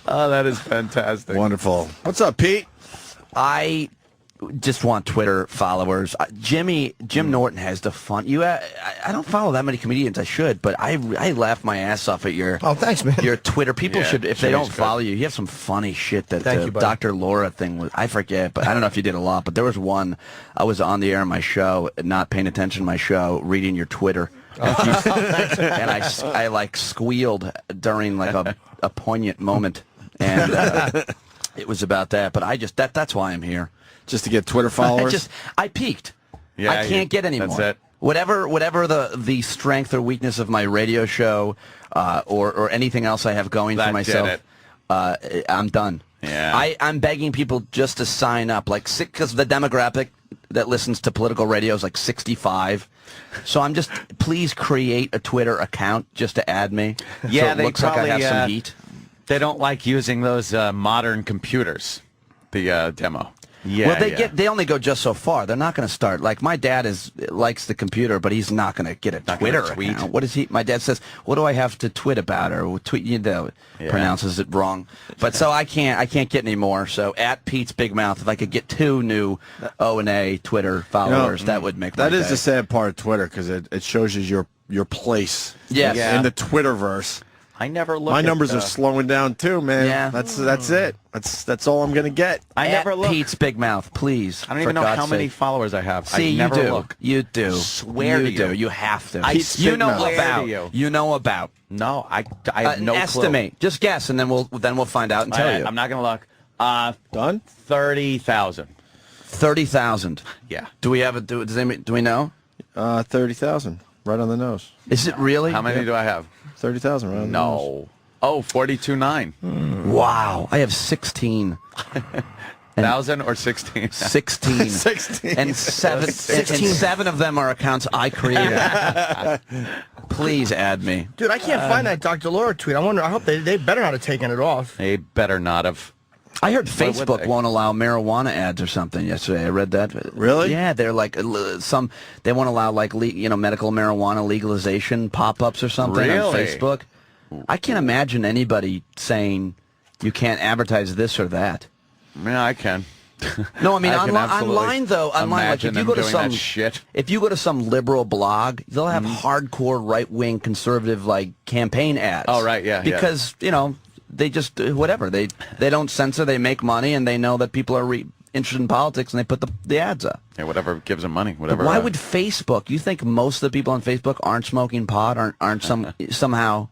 Oh, that is fantastic. Wonderful. What's up, Pete? I just want Twitter followers. Jim Norton has the fun. I don't follow that many comedians. I should, but I laugh my ass off at your. Oh, thanks, man. Your Twitter. People should, if they don't follow you have some funny shit. That Thank you, buddy. Dr. Laura thing was. I forget, but I don't know if you did a lot. But there was one. I was on the air in my show, not paying attention to my show, reading your Twitter, and I like squealed during like a poignant moment, and it was about that. But that's why I'm here. Just to get Twitter followers? I peaked. Yeah, I can't get any more. That's it. Whatever the strength or weakness of my radio show or anything else I have going for myself, I'm done. Yeah. I'm begging people just to sign up, because the demographic that listens to political radio is like 65. So please create a Twitter account just to add me. Yeah, so it looks like I have some heat. They don't like using those modern computers, the demo. Yeah, well, they only go just so far. They're not going to start. Like, my dad likes the computer, but he's not going to get a Twitter account. What is he? My dad says, "What do I have to tweet about?" Or tweet, pronounces it wrong. But so I can't get any more. So at Pete's Big Mouth, if I could get 2 new O&A Twitter followers, that would make my day. That is the sad part of Twitter, because it shows you your place. Yes. In the Twitterverse. I never look. My numbers are slowing down too, man. Yeah. That's it. That's all I'm gonna get. I never look. Pete's Big Mouth, please. I don't even know how many followers I have. See, I never you do. look. You do. Swear to you. You have to. You know about. You know about. No, I have no clue. Estimate. Just guess, and then we'll find out and tell you. I'm not gonna look. Done. 30,000. 30,000. Yeah. Do we have do we know? 30,000. Right on the nose. Is it really? How many do I have? 30,000. Right on the nose. Oh, 42.9. Wow. I have 16. 1,000 or 16? 16. 16. And 7 of them are accounts I created. Please add me. Dude, I can't find that Dr. Laura tweet. I hope they better not have taken it off. They better not have. I heard Facebook won't allow marijuana ads or something yesterday. I read that. Really? Yeah, they're like they won't allow medical marijuana legalization pop-ups or something on Facebook. I can't imagine anybody saying you can't advertise this or that. Yeah, I can. No, I mean online though. Online, like if you go to some liberal blog, they'll have hardcore right-wing conservative campaign ads. Oh right, yeah. Because they just whatever they don't censor. They make money, and they know that people are interested in politics, and they put the ads up. Yeah, whatever gives them money. Whatever. But why would Facebook? You think most of the people on Facebook aren't smoking pot? Aren't somehow?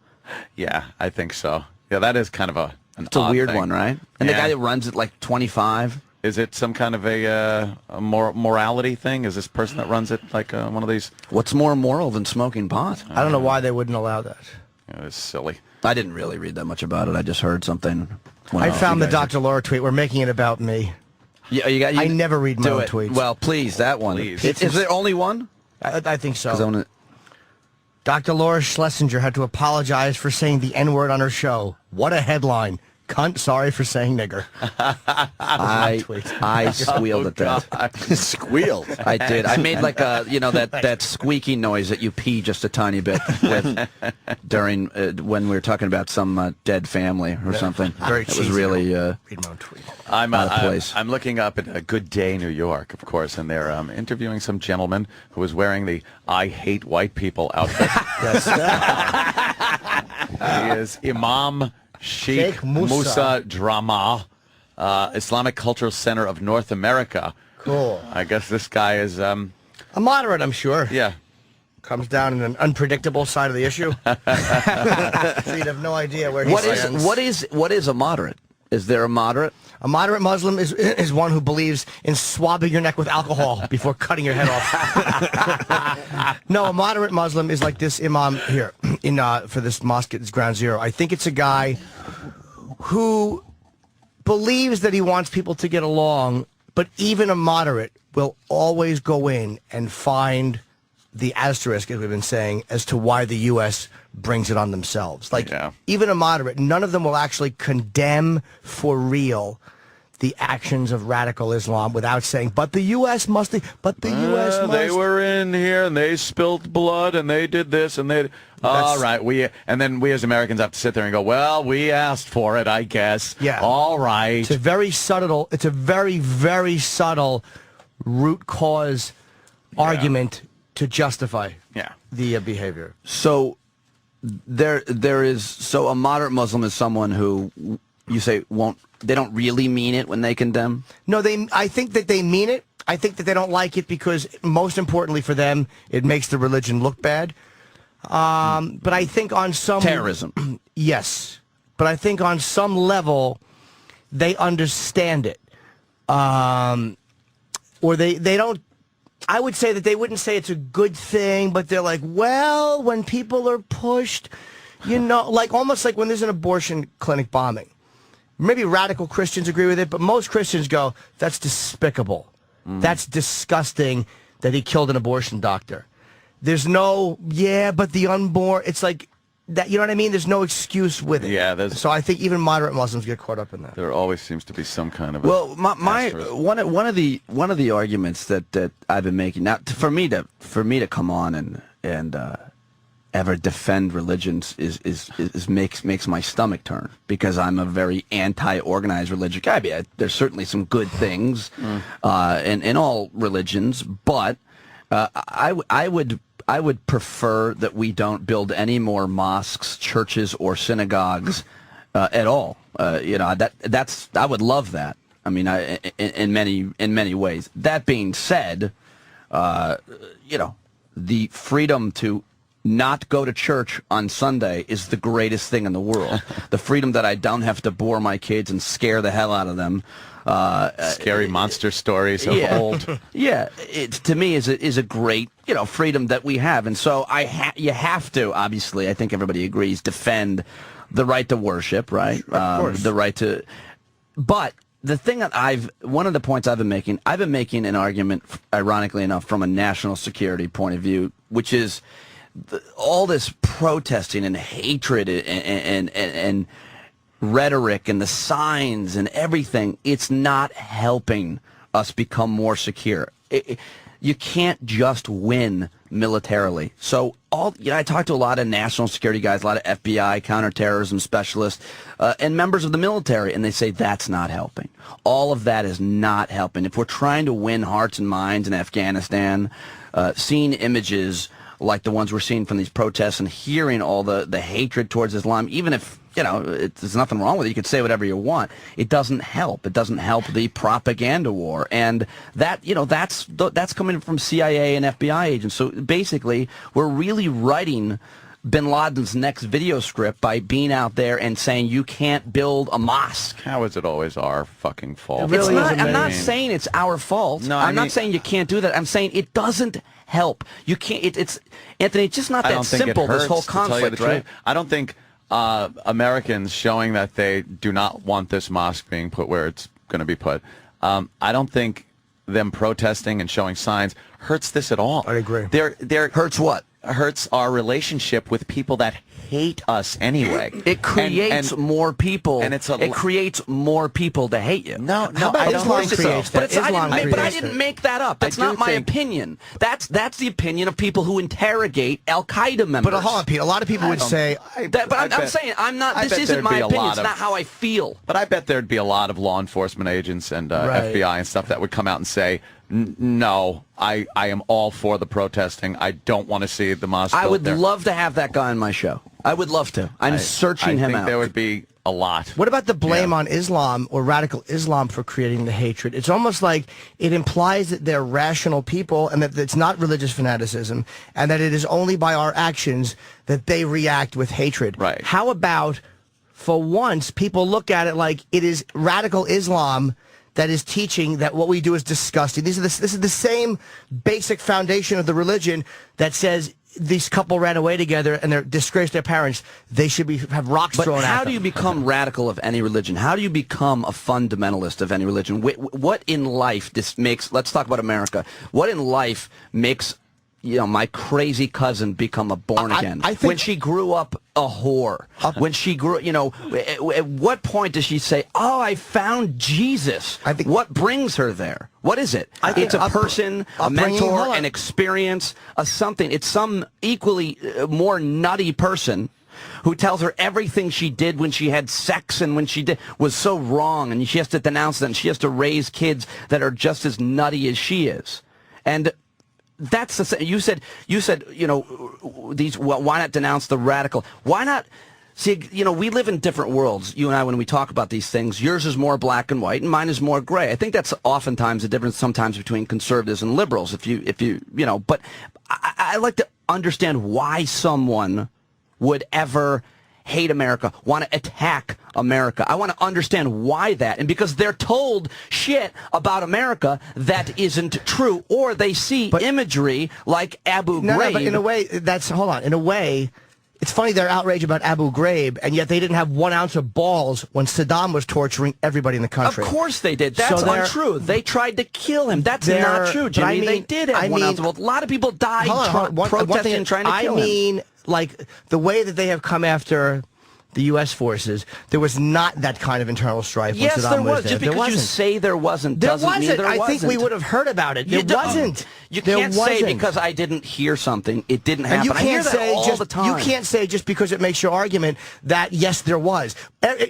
Yeah, I think so. Yeah, that is kind of It's a weird thing. one, right? And the guy that runs it 25. Is it some kind of a morality thing? Is this person that runs it one of these? What's more moral than smoking pot? I don't know why they wouldn't allow that. Yeah, it's silly. I didn't really read that much about it. I just heard something. I found the Dr. Laura tweet. We're making it about me. Yeah, I never read my own tweets. Well, please, that one. Please. Is there only one? I think so. Dr. Laura Schlesinger had to apologize for saying the N-word on her show. What a headline. Cunt, sorry for saying nigger. I squealed at that. Squealed. I did. I made that squeaky noise that you pee just a tiny bit with during when we were talking about some dead family or something. Very it was really read my own tweet. I'm looking up at a Good Day New York, of course, and they're interviewing some gentleman who was wearing the I Hate White People outfit. He is Imam Sheikh Musa Drama, Islamic Cultural Center of North America. Cool. I guess this guy is a moderate, I'm sure. Yeah. Comes down in an unpredictable side of the issue. So you'd have no idea where he stands. What is a moderate? Is there a moderate? A moderate Muslim is one who believes in swabbing your neck with alcohol before cutting your head off. No, a moderate Muslim is like this imam here for this mosque at Ground Zero. I think it's a guy who believes that he wants people to get along, but even a moderate will always go in and find the asterisk, as we've been saying, as to why the U.S. brings it on themselves. Even a moderate, none of them will actually condemn for real the actions of radical Islam without saying, but the U.S. must, but the U.S. must. They were in here and they spilled blood and they did this and they... All right, and then we as Americans have to sit there and go, well, we asked for it, I guess. Yeah. All right. It's a very subtle. It's a very, very subtle root cause argument to justify the behavior. So there is. So a moderate Muslim is someone who you say they don't really mean it when they condemn. No, I think that they mean it. I think that they don't like it because, most importantly for them, it makes the religion look bad. But I think on some... Terrorism. Yes. But I think on some level, they understand it. Or they don't... I would say that they wouldn't say it's a good thing, but they're like, well, when people are pushed, like almost like when there's an abortion clinic bombing. Maybe radical Christians agree with it, but most Christians go, that's despicable. That's disgusting that he killed an abortion doctor. There's no, but the unborn, it's like, that. You know what I mean? There's no excuse with it. Yeah, so I think even moderate Muslims get caught up in that. There always seems to be some kind of one of the arguments that I've been making now for me to come on and ever defend religions is makes my stomach turn, because I'm a very anti-organized religious guy. There's certainly some good things in all religions, but I would prefer that we don't build any more mosques, churches, or synagogues at all. I would love that. I mean, in many ways. That being said, the freedom to not go to church on Sunday is the greatest thing in the world. The freedom that I don't have to bore my kids and scare the hell out of them. Scary monster stories of old. Yeah, it to me is a great freedom that we have, and so you have to, obviously, I think everybody agrees, defend the right to worship, right? Of course. The right to, but the thing that one of the points I've been making an argument, ironically enough, from a national security point of view, which is all this protesting and hatred and rhetoric and the signs and everything. It's not helping us become more secure. You can't just win militarily. So I talked to a lot of national security guys, a lot of FBI, counterterrorism specialists, and members of the military, and they say that's not helping. All of that is not helping. If we're trying to win hearts and minds in Afghanistan, seeing images like the ones we're seeing from these protests and hearing all the hatred towards Islam, even if there's nothing wrong with it, you could say whatever you want, it doesn't help. It doesn't help the propaganda war, and that's coming from CIA and FBI agents. So basically, we're really writing Bin Laden's next video script by being out there and saying you can't build a mosque. How is it always our fucking fault? It really I'm not saying it's our fault. No, I'm not saying you can't do that. I'm saying it doesn't help. You can't. It's Anthony. It's just not that simple. This whole conflict, right? I don't think Americans showing that they do not want this mosque being put where it's going to be put. I don't think them protesting and showing signs hurts this at all. I agree. Hurts what? Hurts our relationship with people that hate us anyway. It creates more people, and it creates more people to hate you. No, I don't Islam think creates so. that. But I didn't make that up. That's not my opinion. That's the opinion of people who interrogate Al Qaeda members. But hold on, Pete. A lot of people would say, I'm saying I'm not. This isn't my opinion. It's not how I feel. But I bet there'd be a lot of law enforcement agents and FBI and stuff that would come out and say, no, I am all for the protesting. I don't want to see the mosque I would there. love to have that guy on my show. I would love to. I'm searching him out. I think there would be a lot. What about the blame on Islam or radical Islam for creating the hatred? It's almost like it implies that they're rational people and that it's not religious fanaticism, and that it is only by our actions that they react with hatred. Right. How about, for once, people look at it like it is radical Islam that is teaching that what we do is disgusting. This is the same basic foundation of the religion that says this couple ran away together and they're disgraced their parents. They should have rocks thrown at them. But how do you become radical of any religion? How do you become a fundamentalist of any religion? What in life let's talk about America. What in life makes my crazy cousin become a born again? I think when she grew up a whore. When she grew, at what point does she say, "Oh, I found Jesus"? What brings her there? What is it? It's a person, a mentor, an experience, a something. It's some equally more nutty person who tells her everything she did when she had sex and when she was so wrong, and she has to denounce that, and she has to raise kids that are just as nutty as she is. And that's the you said why not denounce the radical? Why not? See, we live in different worlds, you and I, when we talk about these things. Yours is more black and white, and mine is more gray. I think that's oftentimes the difference sometimes between conservatives and liberals, but I like to understand why someone would ever hate America, want to attack America. I want to understand why that, and because they're told shit about America that isn't true, or they see imagery like Abu Ghraib. No, but in a way, in a way, it's funny they're outraged about Abu Ghraib, and yet they didn't have 1 ounce of balls when Saddam was torturing everybody in the country. Of course they did. That's untrue. They tried to kill him. That's not true, Jimmy. They did have 1 ounce of balls. A lot of people died protesting and trying to kill him. Like, the way that they have come after the U.S. forces, there was not that kind of internal strife when Saddam was there. Just because you say there wasn't doesn't mean there wasn't. I think we would have heard about it. There wasn't. You can't say because I didn't hear something, it didn't happen. And you I hear can't that all the time. You can't say just because it makes your argument that, yes, there was.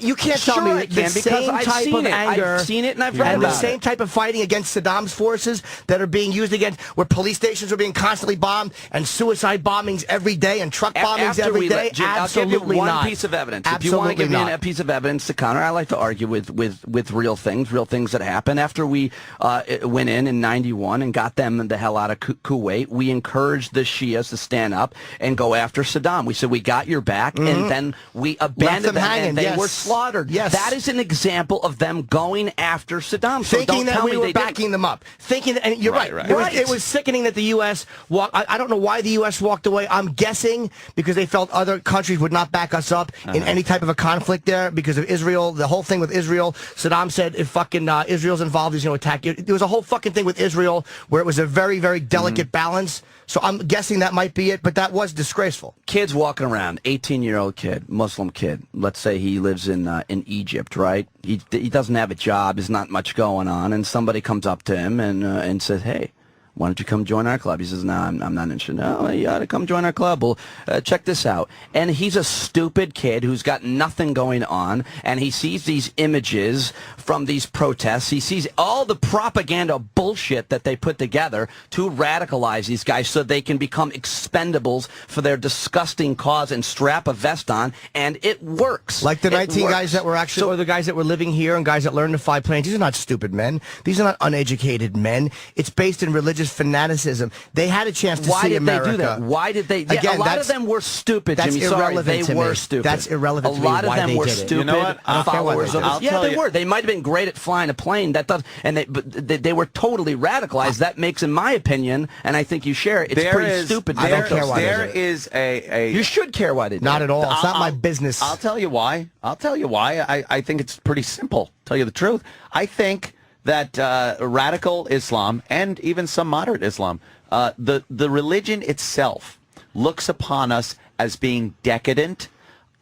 You can't tell me I can, the same type of anger. I've seen it and I've read about it. And the same type of fighting against Saddam's forces that are being used against, where police stations are being constantly bombed, and suicide bombings every day, and truck bombings every day. Jim, absolutely I'll give you one not. piece of evidence. Absolutely if you want to give me not. a piece of evidence to counter, I like to argue with real things that happen. After we went in 91 and got them the hell out of Kuwait, we encouraged the Shias to stand up and go after Saddam. We said, we got your back, and then we abandoned them, and they were slaughtered. Yes. That is an example of them going after Saddam. So Thinking don't that tell we me were they backing them up. Thinking that, and you're right. It was sickening that the U.S. walked. I don't know why the U.S. walked away. I'm guessing because they felt other countries would not back us up in any type of a conflict there because of Israel. The whole thing with Israel. Saddam said if fucking Israel's involved, he's going to attack you. There was a whole fucking thing with Israel where it was a very, very delicate balance. So I'm guessing that might be it, but that was disgraceful. Kids walking around, 18-year-old kid, Muslim kid. Let's say he lives in Egypt, right? He doesn't have a job. There's not much going on, and somebody comes up to him and says, "Hey, why don't you come join our club?" He says, "No, I'm not interested." "No, you ought to come join our club. Well, check this out." And he's a stupid kid who's got nothing going on, and he sees these images from these protests. He sees all the propaganda bullshit that they put together to radicalize these guys so they can become expendables for their disgusting cause and strap a vest on, and it works. Like the 19 guys that were actually, or the guys that were living here and guys that learned to fly planes. These are not stupid men. These are not uneducated men. It's based in religious fanaticism. They had a chance to see America. Why did they do that? Why did they? Again, a lot of them were stupid, that's Jimmy. Irrelevant Sorry, they to were me. stupid. That's irrelevant to me. A lot of them were stupid. You know what? Followers of yeah, they were. They might have been great at flying a plane. That does, and they were totally radicalized. That makes, in my opinion, and I think you share it, it's pretty stupid. I don't care why there is a. You should care why they do. Not at all. It's not my business. I'll tell you why. I think it's pretty simple. Tell you the truth. I think that radical Islam and even some moderate Islam, the religion itself looks upon us as being decadent,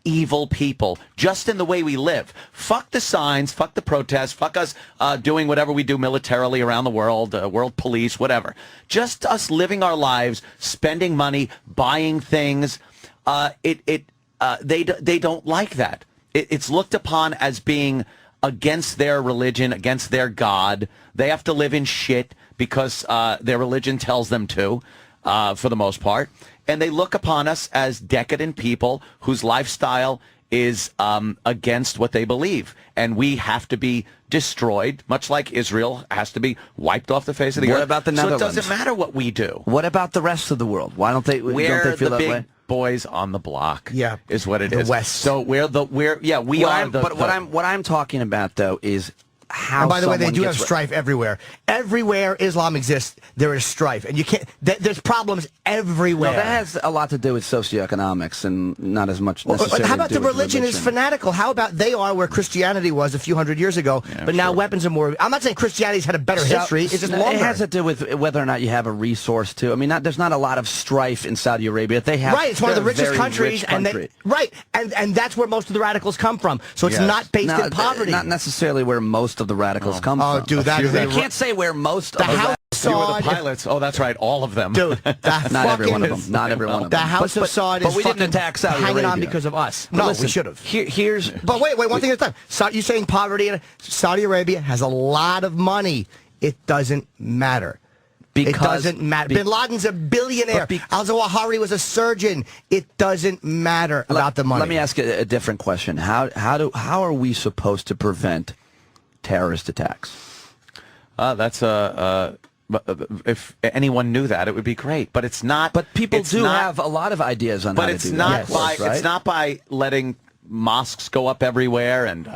evil people, just in the way we live. Fuck the signs, fuck the protests, fuck us doing whatever we do militarily around the world, world police, whatever. Just us living our lives, spending money, buying things. They don't like that. It's looked upon as being against their religion, against their God. They have to live in shit because their religion tells them to, for the most part. And they look upon us as decadent people whose lifestyle is against what they believe. And we have to be destroyed, much like Israel has to be wiped off the face of the earth. What about the Netherlands? So it doesn't matter what we do. What about the rest of the world? Why don't they feel that way? Boys on the block, is what it is. The West. So we are. But what I'm talking about though is how. And by the way, they do have strife everywhere. Everywhere Islam exists, there is strife, and you can't. There's problems everywhere. No, that has a lot to do with socioeconomics and not as much necessarily. How about to do the religion is fanatical? How about they are where Christianity was a few hundred years ago, but now weapons are more. I'm not saying Christianity's had a better history. It's just longer. It has to do with whether or not you have a resource to. I mean, there's not a lot of strife in Saudi Arabia. They have It's one of the richest countries, and that's where most of the radicals come from. So it's not based in poverty. Not necessarily where most most of the radicals come from. Oh, dude, that is I can't say where most of the House You were the pilots. Oh, that's right, all of them. Dude, not every one of them. Not every one of them. The House of Saud is but we didn't attack Saudi hanging on Arabia. because of us. But No, listen, we should have. Here's. But wait, one thing at a time. So you're saying poverty in Saudi Arabia has a lot of money. It doesn't matter. It doesn't matter. Bin Laden's a billionaire. Al-Zawahiri was a surgeon. It doesn't matter about the money. Let me ask a different question. How are we supposed to prevent terrorist attacks? That's if anyone knew that, it would be great. But it's not. But people do have a lot of ideas on how to do that. But it's not by letting mosques go up everywhere and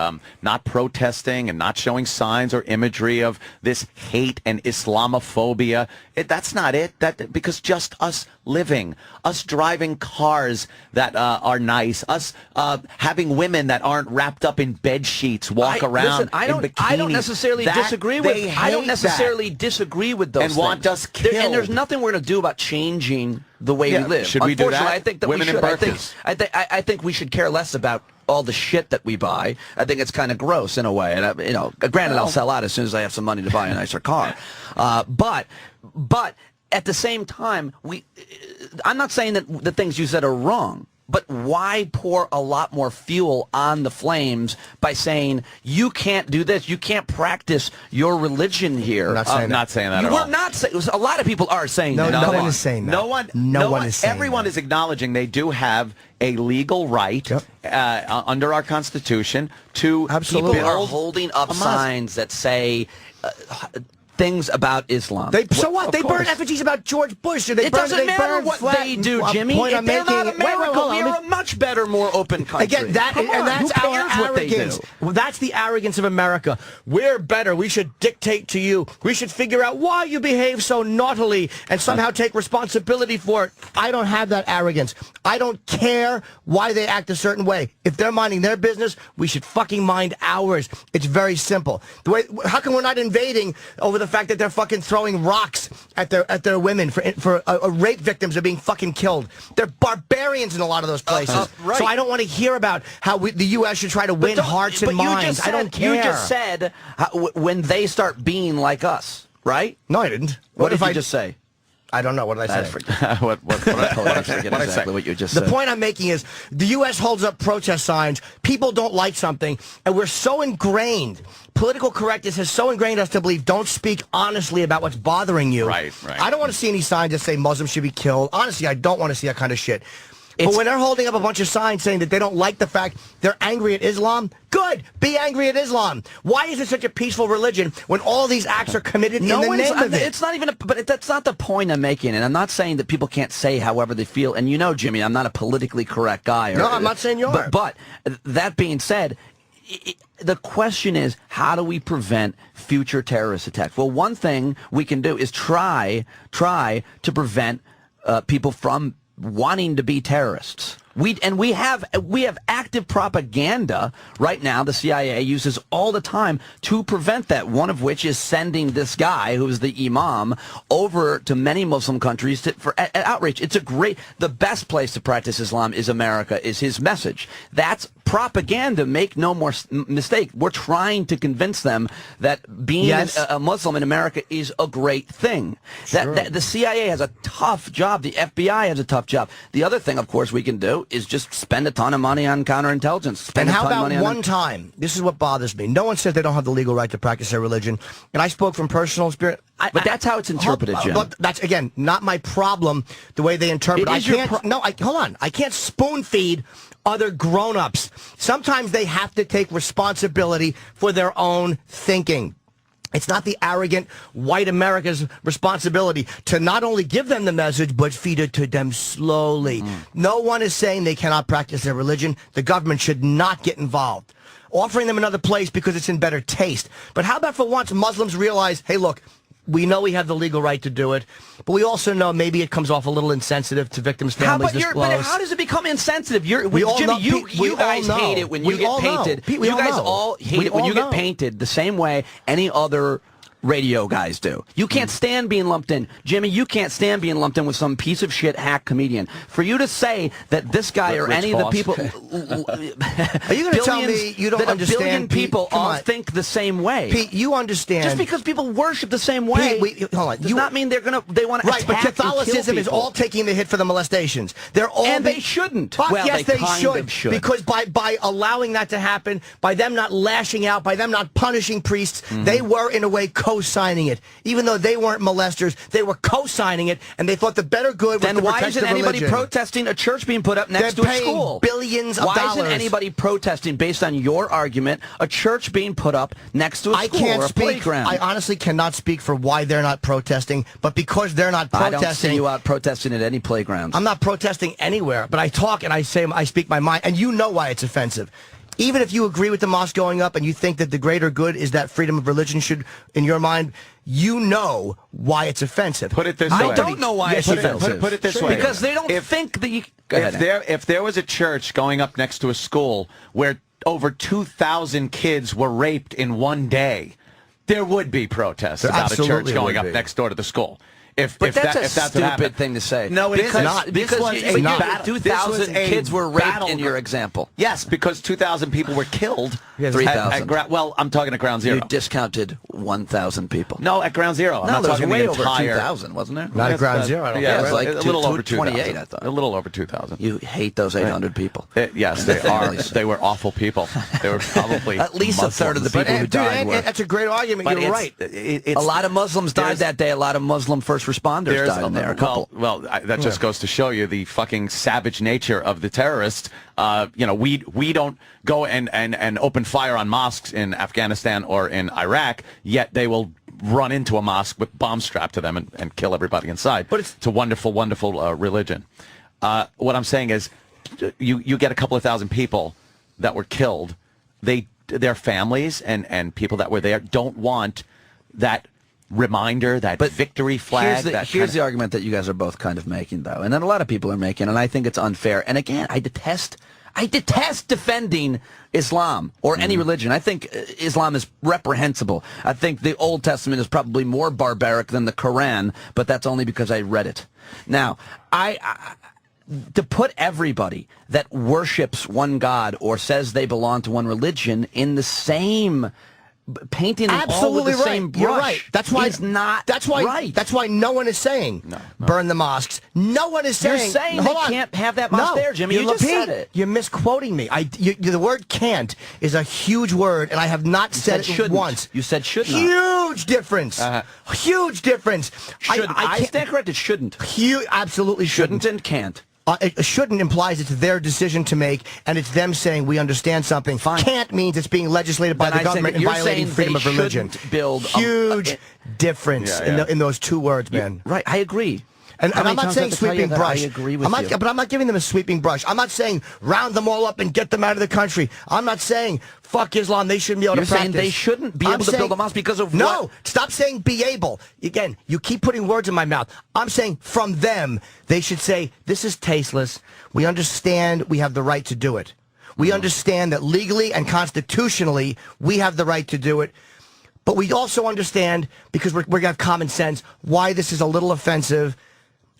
not protesting and not showing signs or imagery of this hate and Islamophobia. That's not it. Because just us living, us driving cars that are nice, us having women that aren't wrapped up in bed sheets walk around in bikinis. I don't necessarily disagree with. I don't necessarily disagree with those and want us killed. And there's nothing we're going to do about changing the way we live. Should we do that? I think that women we should. I think we should care less about all the shit that we buy. I think it's kind of gross in a way. And granted, I'll sell out as soon as I have some money to buy a nicer car. But at the same time, I'm not saying that the things you said are wrong. But why pour a lot more fuel on the flames by saying you can't do this, you can't practice your religion here? I'm not saying that at all. We're not saying. A lot of people are saying that. No one is saying that. No one is saying everyone is acknowledging they do have a legal right under our Constitution to People are holding up signs that say things about Islam. So what? They burn effigies about George Bush. It doesn't matter what they do, Jimmy. They're not America. We are a much better, more open country. Again, that's our arrogance. Well, that's the arrogance of America. We're better. We should dictate to you. We should figure out why you behave so naughtily and somehow take responsibility for it. I don't have that arrogance. I don't care why they act a certain way. If they're minding their business, we should fucking mind ours. It's very simple. How come we're not invading over the fact that they're fucking throwing rocks at their women for rape victims are being fucking killed? They're barbarians in a lot of those places. Right. So I don't want to hear about how the U.S. should try to win hearts and minds. I don't care. You just said when they start being like us, right? No, I didn't. What did I just say? I don't know. What did I say? What I forget exactly what you just said. The point I'm making is the U.S. holds up protest signs. People don't like something, and we're so ingrained. Political correctness has so ingrained us to believe don't speak honestly about what's bothering you. Right. I don't want to see any signs that say Muslims should be killed. Honestly, I don't want to see that kind of shit. But when they're holding up a bunch of signs saying that they don't like the fact they're angry at Islam, good. Be angry at Islam. Why is it such a peaceful religion when all these acts are committed in the name of it? It's not even. But that's not the point I'm making. And I'm not saying that people can't say however they feel. And you know, Jimmy, I'm not a politically correct guy. No, I'm not saying you are. But that being said, the question is, how do we prevent future terrorist attacks? Well, one thing we can do is try to prevent people from wanting to be terrorists. We have active propaganda right now. The CIA uses all the time to prevent that. One of which is sending this guy, who is the imam, over to many Muslim countries for outreach. It's the best place to practice Islam is America. Is his message? That's propaganda. Make no more mistake. We're trying to convince them that being a Muslim in America is a great thing. Sure. That the CIA has a tough job. The FBI has a tough job. The other thing, of course, we can do is just spend a ton of money on counterintelligence. And how about one time? This is what bothers me. No one says they don't have the legal right to practice their religion. And I spoke from personal experience. But that's how it's interpreted, Jim. But that's, again, not my problem, the way they interpret it. Hold on. I can't spoon feed other grown-ups. Sometimes they have to take responsibility for their own thinking. It's not the arrogant white America's responsibility to not only give them the message, but feed it to them slowly. No one is saying they cannot practice their religion. The government should not get involved. Offering them another place because it's in better taste. But how about for once Muslims realize, hey, look, we know we have the legal right to do it, but we also know maybe it comes off a little insensitive to victims' families. But how does it become insensitive? Jimmy, you guys hate it when you get painted. You guys all hate it when you get painted the same way any other radio guys do. You can't stand being lumped in. Jimmy, you can't stand being lumped in with some piece of shit hack comedian. For you to say that this guy or Rich any Voss. of the people... Are you going to tell me you don't that understand, a billion Pete, people come all on. think the same way? Pete, you understand... Just because people worship the same way hold on. does not mean they want to Right, but attack Catholicism and kill is people. all taking the hit for the molestations. They're all And they shouldn't. Fuck, Well, yes, they they kind of should. Because by allowing that to happen, by them not lashing out, by them not punishing priests, they were in a way co-signing it. Even though they weren't molesters, they were co-signing it, and they thought the better good was Then to why protect isn't the anybody religion. protesting a church being put up next They're to a paying school? billions of Why dollars. isn't anybody protesting based on your argument a church being put up next to a I school can't or a speak. playground? I honestly cannot speak for why they're not protesting, but because they're not I protesting. don't see you out protesting at any playgrounds. I'm not protesting anywhere, but I talk and I speak my mind, and you know why it's offensive. Even if you agree with the mosque going up and you think that the greater good is that freedom of religion should, in your mind, you know why it's offensive. Put it this way. I don't know why Yes, it's you do. offensive. Put it this way. Because they don't think that you... Go ahead. If there was a church going up next to a school where over 2,000 kids were raped in one day, there would be protests There about a church absolutely going would up be. next door to the school. If But that's a what happened. stupid thing to say. No, it because, is not. Because This was you, a you- battle. 2,000 kids were raped in your example. Yes, because 2,000 people were killed. Yes, 3,000. Well, I'm talking at Ground Zero. You discounted 1,000 people. No, at Ground Zero. I'm No, not there was talking way the over entire. 2,000, wasn't there? Not at Ground Zero, I don't Yeah, think. it was It was like a little over 28, 2,000. I thought. A little over 2,000. You hate those 800 people. Yes, they are. They were awful people. They were probably At least a third of the people who Dude, died were. that's a great argument. But You're it's- right. A lot of Muslims died that day. A lot of Muslim first responders died in there. A couple. That just goes to show you the fucking savage nature of the terrorists. We don't go and open fire on mosques in Afghanistan or in Iraq, yet they will run into a mosque with bombs strapped to them and kill everybody inside. But it's a wonderful, wonderful religion. What I'm saying is, you get a couple of thousand people that were killed. Their families and people that were there don't want that reminder, that victory flag. Here's the argument that you guys are both kind of making, though, and that a lot of people are making, and I think it's unfair. And again, I detest defending Islam or any religion. I think Islam is reprehensible. I think the Old Testament is probably more barbaric than the Quran, but that's only because I read it. Now, to put everybody that worships one God or says they belong to one religion in the same painting them all with the same brush. You're right. That's why is not That's why. right. That's why no one is saying burn the mosques. No one is saying. You're saying hold they on. can't have that mosque there, Jimmy. You just said it. You're misquoting me. The word "can't" is a huge word, and I have not said it shouldn't. once. You said should not. Huge difference. Huge difference. Should I can't- stand corrected? Shouldn't. Absolutely shouldn't. Shouldn't and can't. Shouldn't implies it's their decision to make, and it's them saying we understand something. Fine. Can't means it's being legislated by Then the I say government that and you're violating saying freedom they of religion. shouldn't build huge difference in those two words, man. Right, I agree. And How I'm many not times saying I have to tell you sweeping that brush. I agree with you. But I'm not giving them a sweeping brush. I'm not saying round them all up and get them out of the country. I'm not saying fuck Islam. They shouldn't be able You're to practice. saying they shouldn't be able to build a mosque because of no. what? Stop saying be able. Again, you keep putting words in my mouth. I'm saying from them, they should say this is tasteless. We understand we have the right to do it. We understand that legally and constitutionally we have the right to do it. But we also understand, because we're going to have common sense, why this is a little offensive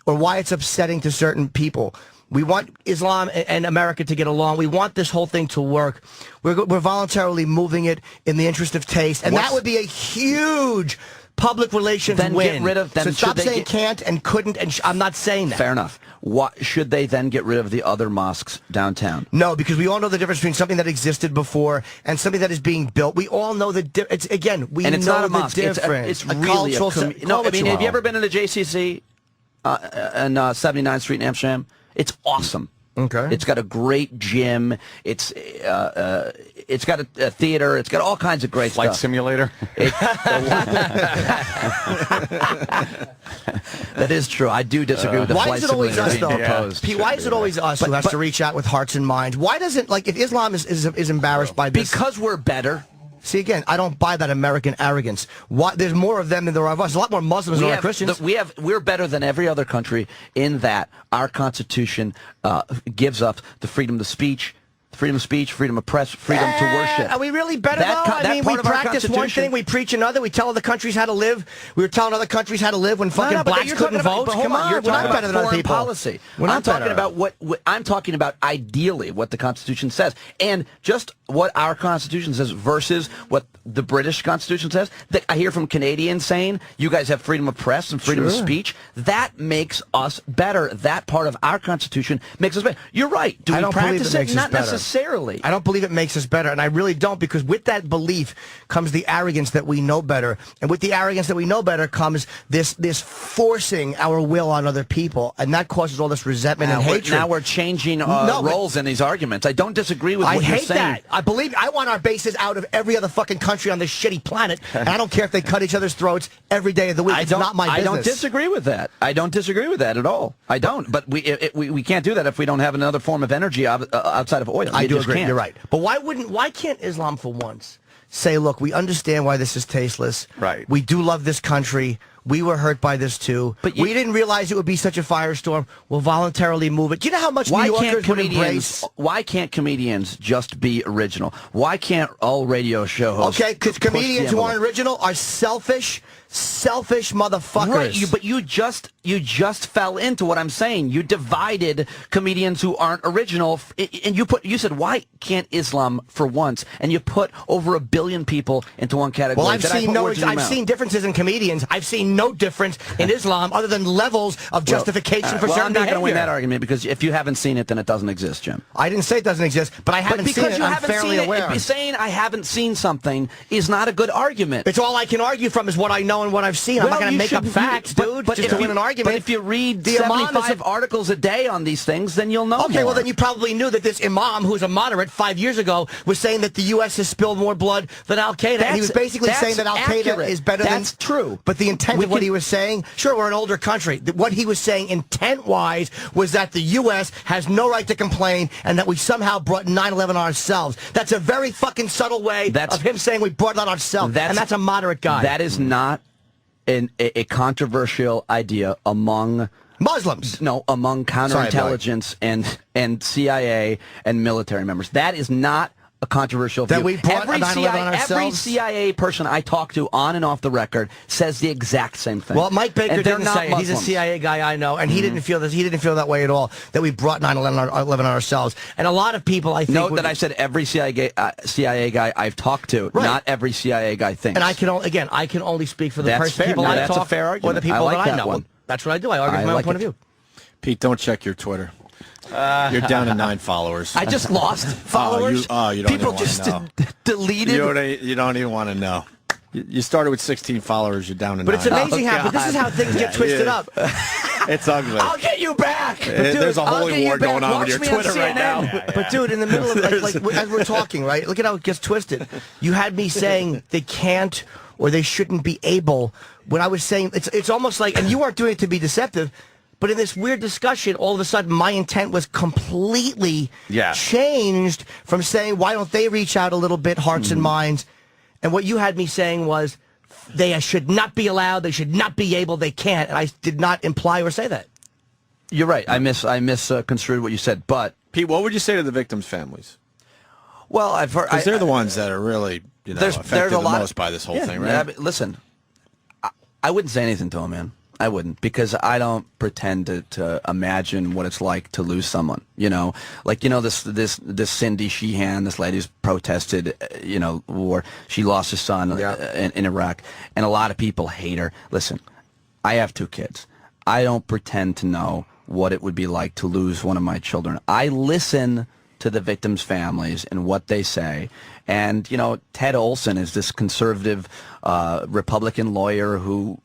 or why it's upsetting to certain people. We want Islam and America to get along. We want this whole thing to work. We're voluntarily moving it in the interest of taste. And that would be a huge public relations Then win. get rid of- then so should stop they saying get- can't and couldn't, and I'm not saying that. Fair enough. What should they then get rid of the other mosques downtown? No, because we all know the difference between something that existed before and something that is being built. We all know the difference. Again, we And it's know not a the mosque. difference. It's really a cultural no. I call it mean, you have you want. ever been to the JCC on 79th Street in Amsterdam? It's awesome. Okay. It's got a great gym. It's got a theater. It's got all kinds of great Flight stuff. simulator. That is true. I do disagree with the Why flight is it always simulator us, being though? proposed. Pete, why is it always us who has to reach out with hearts and minds? Why doesn't, like, if Islam is embarrassed by this? Because we're better. See, again, I don't buy that American arrogance. Why, there's more of them than there are of us. There's a lot more Muslims than there are Christians. We're better than every other country in that our Constitution gives us the freedom of speech, freedom of speech, freedom of press, freedom to worship. Are we really better, That though? co- I that mean, part we of our practice one Constitution- thing, we preach another, we tell other countries how to live. We were telling other countries how to live when fucking No, but blacks you're couldn't talking about- vote. but hold Come on, you're we're not talking better about than other foreign people. policy. We're not I'm talking better. about what I'm talking about ideally what the Constitution says, and just what our Constitution says versus what the British Constitution says. That I hear from Canadians saying you guys have freedom of press and freedom of speech. That makes us better. That part of our Constitution makes us better. You're right. Do I we don't believe practice it it? makes us Not better. necessarily. I don't believe it makes us better, and I really don't, because with that belief comes the arrogance that we know better, and with the arrogance that we know better comes this forcing our will on other people, and that causes all this resentment and hatred. Now we're changing roles in these arguments. I don't disagree with I what you're hate saying. that. I want our bases out of every other fucking country on this shitty planet, and I don't care if they cut each other's throats every day of the week. It's not my business. I don't disagree with that. I don't disagree with that at all. I don't. But we can't do that if we don't have another form of energy outside of oil. I do just agree. can't. You're right. But why can't Islam for once say, look, we understand why this is tasteless. Right. We do love this country. We were hurt by this too. But we didn't realize it would be such a firestorm. We'll voluntarily move it. Do you know how much New Yorkers would embrace? Why can't comedians just be original? Why can't all radio show hosts? Okay, because push the comedians who envelope? aren't original are selfish motherfuckers. Right, but you just fell into what I'm saying. You divided comedians who aren't original, and you said, why can't Islam for once? And you put over 1 billion people into one category. Well, I've seen differences in comedians. I've seen no difference in Islam other than levels of justification for certain I'm not going to win behavior. that argument, because if you haven't seen it, then it doesn't exist, Jim. I didn't say it doesn't exist, but I haven't seen it. I'm fairly aware. Saying I haven't seen something is not a good argument. It's all I can argue from is what I know and what I've seen. I'm not going to make up facts, dude, just to win an argument. But if you read the Imam 75 articles a day on these things, then you'll know Okay, more. well, then you probably knew that this Imam, who's a moderate 5 years ago, was saying that the U.S. has spilled more blood than Al-Qaeda. And he was basically saying that Al-Qaeda is better than... That's true. But the intent of what he was saying, sure, we're an older country. What he was saying intent-wise was that the U.S. has no right to complain and that we somehow brought 9/11 on ourselves. That's a very fucking subtle way of him saying we brought it on ourselves. And that's a moderate guy. That is not a controversial idea among Muslims. No, among counterintelligence and CIA and military members. That is not a controversial view. That we brought every 9/11 on ourselves? Every CIA person I talk to on and off the record says the exact same thing. Well, Mike Baker And they're didn't not say it. He's a Muslims. CIA guy I know, and he didn't feel this. He didn't feel that way at all. That we brought 9/11 on ourselves, and a lot of people, I think, Note that I said every CIA guy I've talked to. Right. Not every CIA guy thinks. And I can only speak for the That's fair. people No, I that's a talk fair or argument. the people I like that I that know. one. That's what I do. I argue from my own point of view. Pete, don't check your Twitter. You're down to 9 followers. I just lost followers. you don't People even just wanna know. deleted. You don't even want to know. You started with 16 followers. You're down to 9. But it's amazing how this is how things get twisted up. It's ugly. I'll get you back. There's a holy war going on with your Twitter right now. But dude, in the middle of like as we're talking, right? Look at how it gets twisted. You had me saying they can't or they shouldn't be able. When I was saying it's almost like, and you weren't doing it to be deceptive. But in this weird discussion, all of a sudden, my intent was completely changed from saying, why don't they reach out a little bit, hearts and minds? And what you had me saying was, they should not be allowed, they should not be able, they can't. And I did not imply or say that. You're right. I misconstrued what you said. But Pete, what would you say to the victims' families? Well, I've heard... Because they're the ones that are really affected the most by this whole thing, right? Listen, I wouldn't say anything to them, man. I wouldn't, because I don't pretend to imagine what it's like to lose someone. This Cindy Sheehan, this lady who's protested, war. She lost her son in Iraq, and a lot of people hate her. Listen, I have 2 kids. I don't pretend to know what it would be like to lose one of my children. I listen to the victims' families and what they say. And, Ted Olson is this conservative Republican lawyer who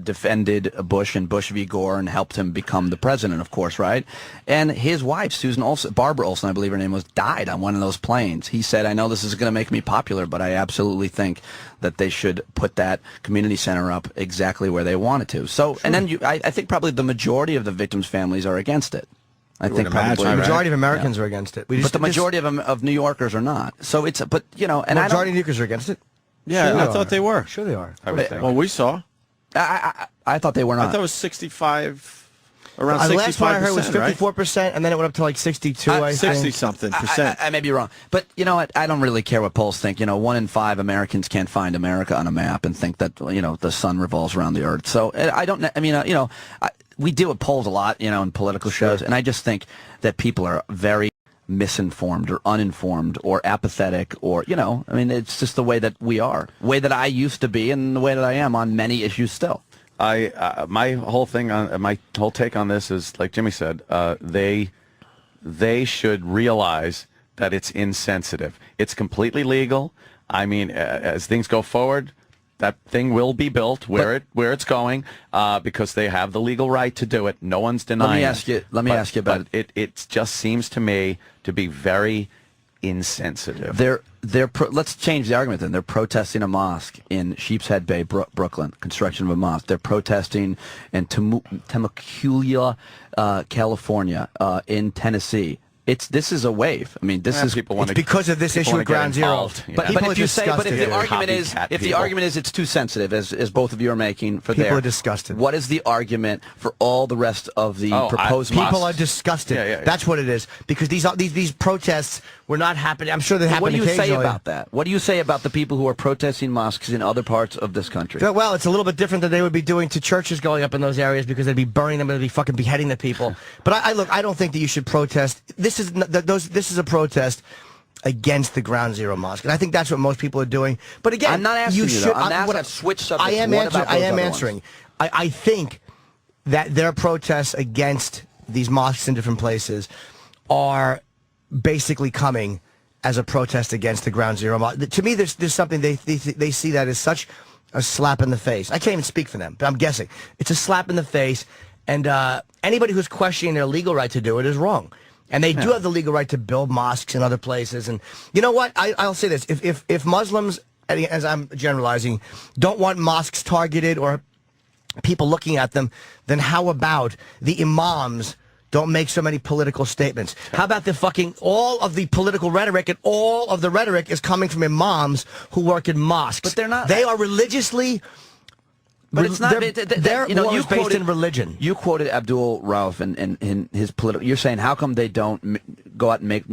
defended Bush and Bush v. Gore and helped him become the president, of course, right? And his wife, Susan Olson, Barbara Olson, I believe her name was, died on one of those planes. He said, I know this is going to make me popular, but I absolutely think that they should put that community center up exactly where they wanted to. So, and then I think probably the majority of the victims' families are against it. I think probably the majority of Americans are against it. But the majority of New Yorkers are not. So it's, and the majority of New Yorkers are against it. Yeah, Sure I thought they were. Sure they are. Well, we saw. I thought they were not. I thought it was 65 Around 65%, last one I heard was right? 54%, and then it went up to like 62, I think. 60-something%. I may be wrong, but you know what? I don't really care what polls think. 1 in 5 Americans can't find America on a map and think that the sun revolves around the earth. So I don't. I mean, we deal with polls a lot, in political shows, and I just think that people are very misinformed or uninformed or apathetic or I mean, it's just the way that we are, the way that I used to be, and the way that I am on many issues still. My whole take on this is, like Jimmy said, they should realize that it's insensitive. It's completely legal. I mean, as things go forward, that thing will be built where it's going because they have the legal right to do it. No one's denying. Let me ask you about it. It just seems to me to be very insensitive. Let's change the argument then. They're protesting a mosque in Sheepshead Bay, Brooklyn, construction of a mosque. They're protesting in Temecula, California, in Tennessee. This is a wave. I mean, this is people want it's because of this issue at Ground Zero. But if the argument is it's too sensitive, as both of you are making for people are disgusted. What is the argument for all the rest of the proposed people mosques? are disgusted. Yeah. That's what it is, because these protests were not happening. I'm sure they happen. What do you say about that? What do you say about the people who are protesting mosques in other parts of this country? Well, it's a little bit different than they would be doing to churches going up in those areas, because they'd be burning them and they'd be fucking beheading the people. But I don't think that you should protest. This is a protest against the Ground Zero Mosque, and I think that's what most people are doing. But again, I'm not asking you. Though. I'm asking. Switch subjects. I am answering. I think that their protests against these mosques in different places are basically coming as a protest against the Ground Zero Mosque. To me, there's something they see that as such a slap in the face. I can't even speak for them, but I'm guessing it's a slap in the face, and anybody who's questioning their legal right to do it is wrong. And they do have the legal right to build mosques in other places. And you know what? I'll say this. If Muslims, as I'm generalizing, don't want mosques targeted or people looking at them, then how about the imams don't make so many political statements? How about all of the political rhetoric, and all of the rhetoric is coming from imams who work in mosques. But they're not. They are religiously... But it's not. They're you based in religion. You quoted Abdul Rauf in his political. You're saying how come they don't go out and make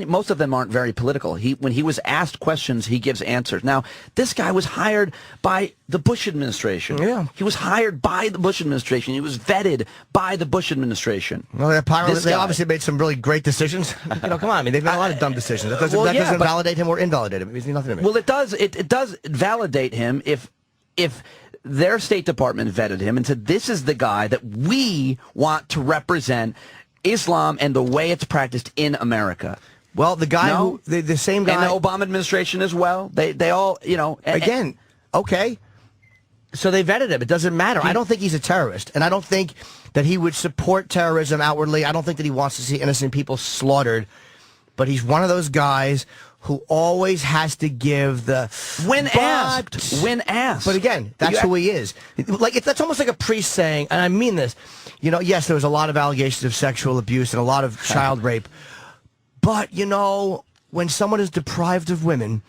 most of them aren't very political. When he was asked questions, he gives answers. Now this guy was hired by the Bush administration. Yeah, he was hired by the Bush administration. He was vetted by the Bush administration. Well, they obviously made some really great decisions. Come on, I mean they've made a lot of dumb decisions. That doesn't validate him or invalidate him. It means nothing to me. Well, it does. It does validate him if their State Department vetted him and said, this is the guy that we want to represent Islam and the way it's practiced in America. Well, the guy the same guy... And the Obama administration as well. They all, Again, okay. So they vetted him. It doesn't matter. I don't think he's a terrorist. And I don't think that he would support terrorism outwardly. I don't think that he wants to see innocent people slaughtered. But he's one of those guys who always has to give the when asked. But again, that's who he is. That's almost like a priest saying, and I mean this. Yes, there was a lot of allegations of sexual abuse and a lot of child rape. But when someone is deprived of women,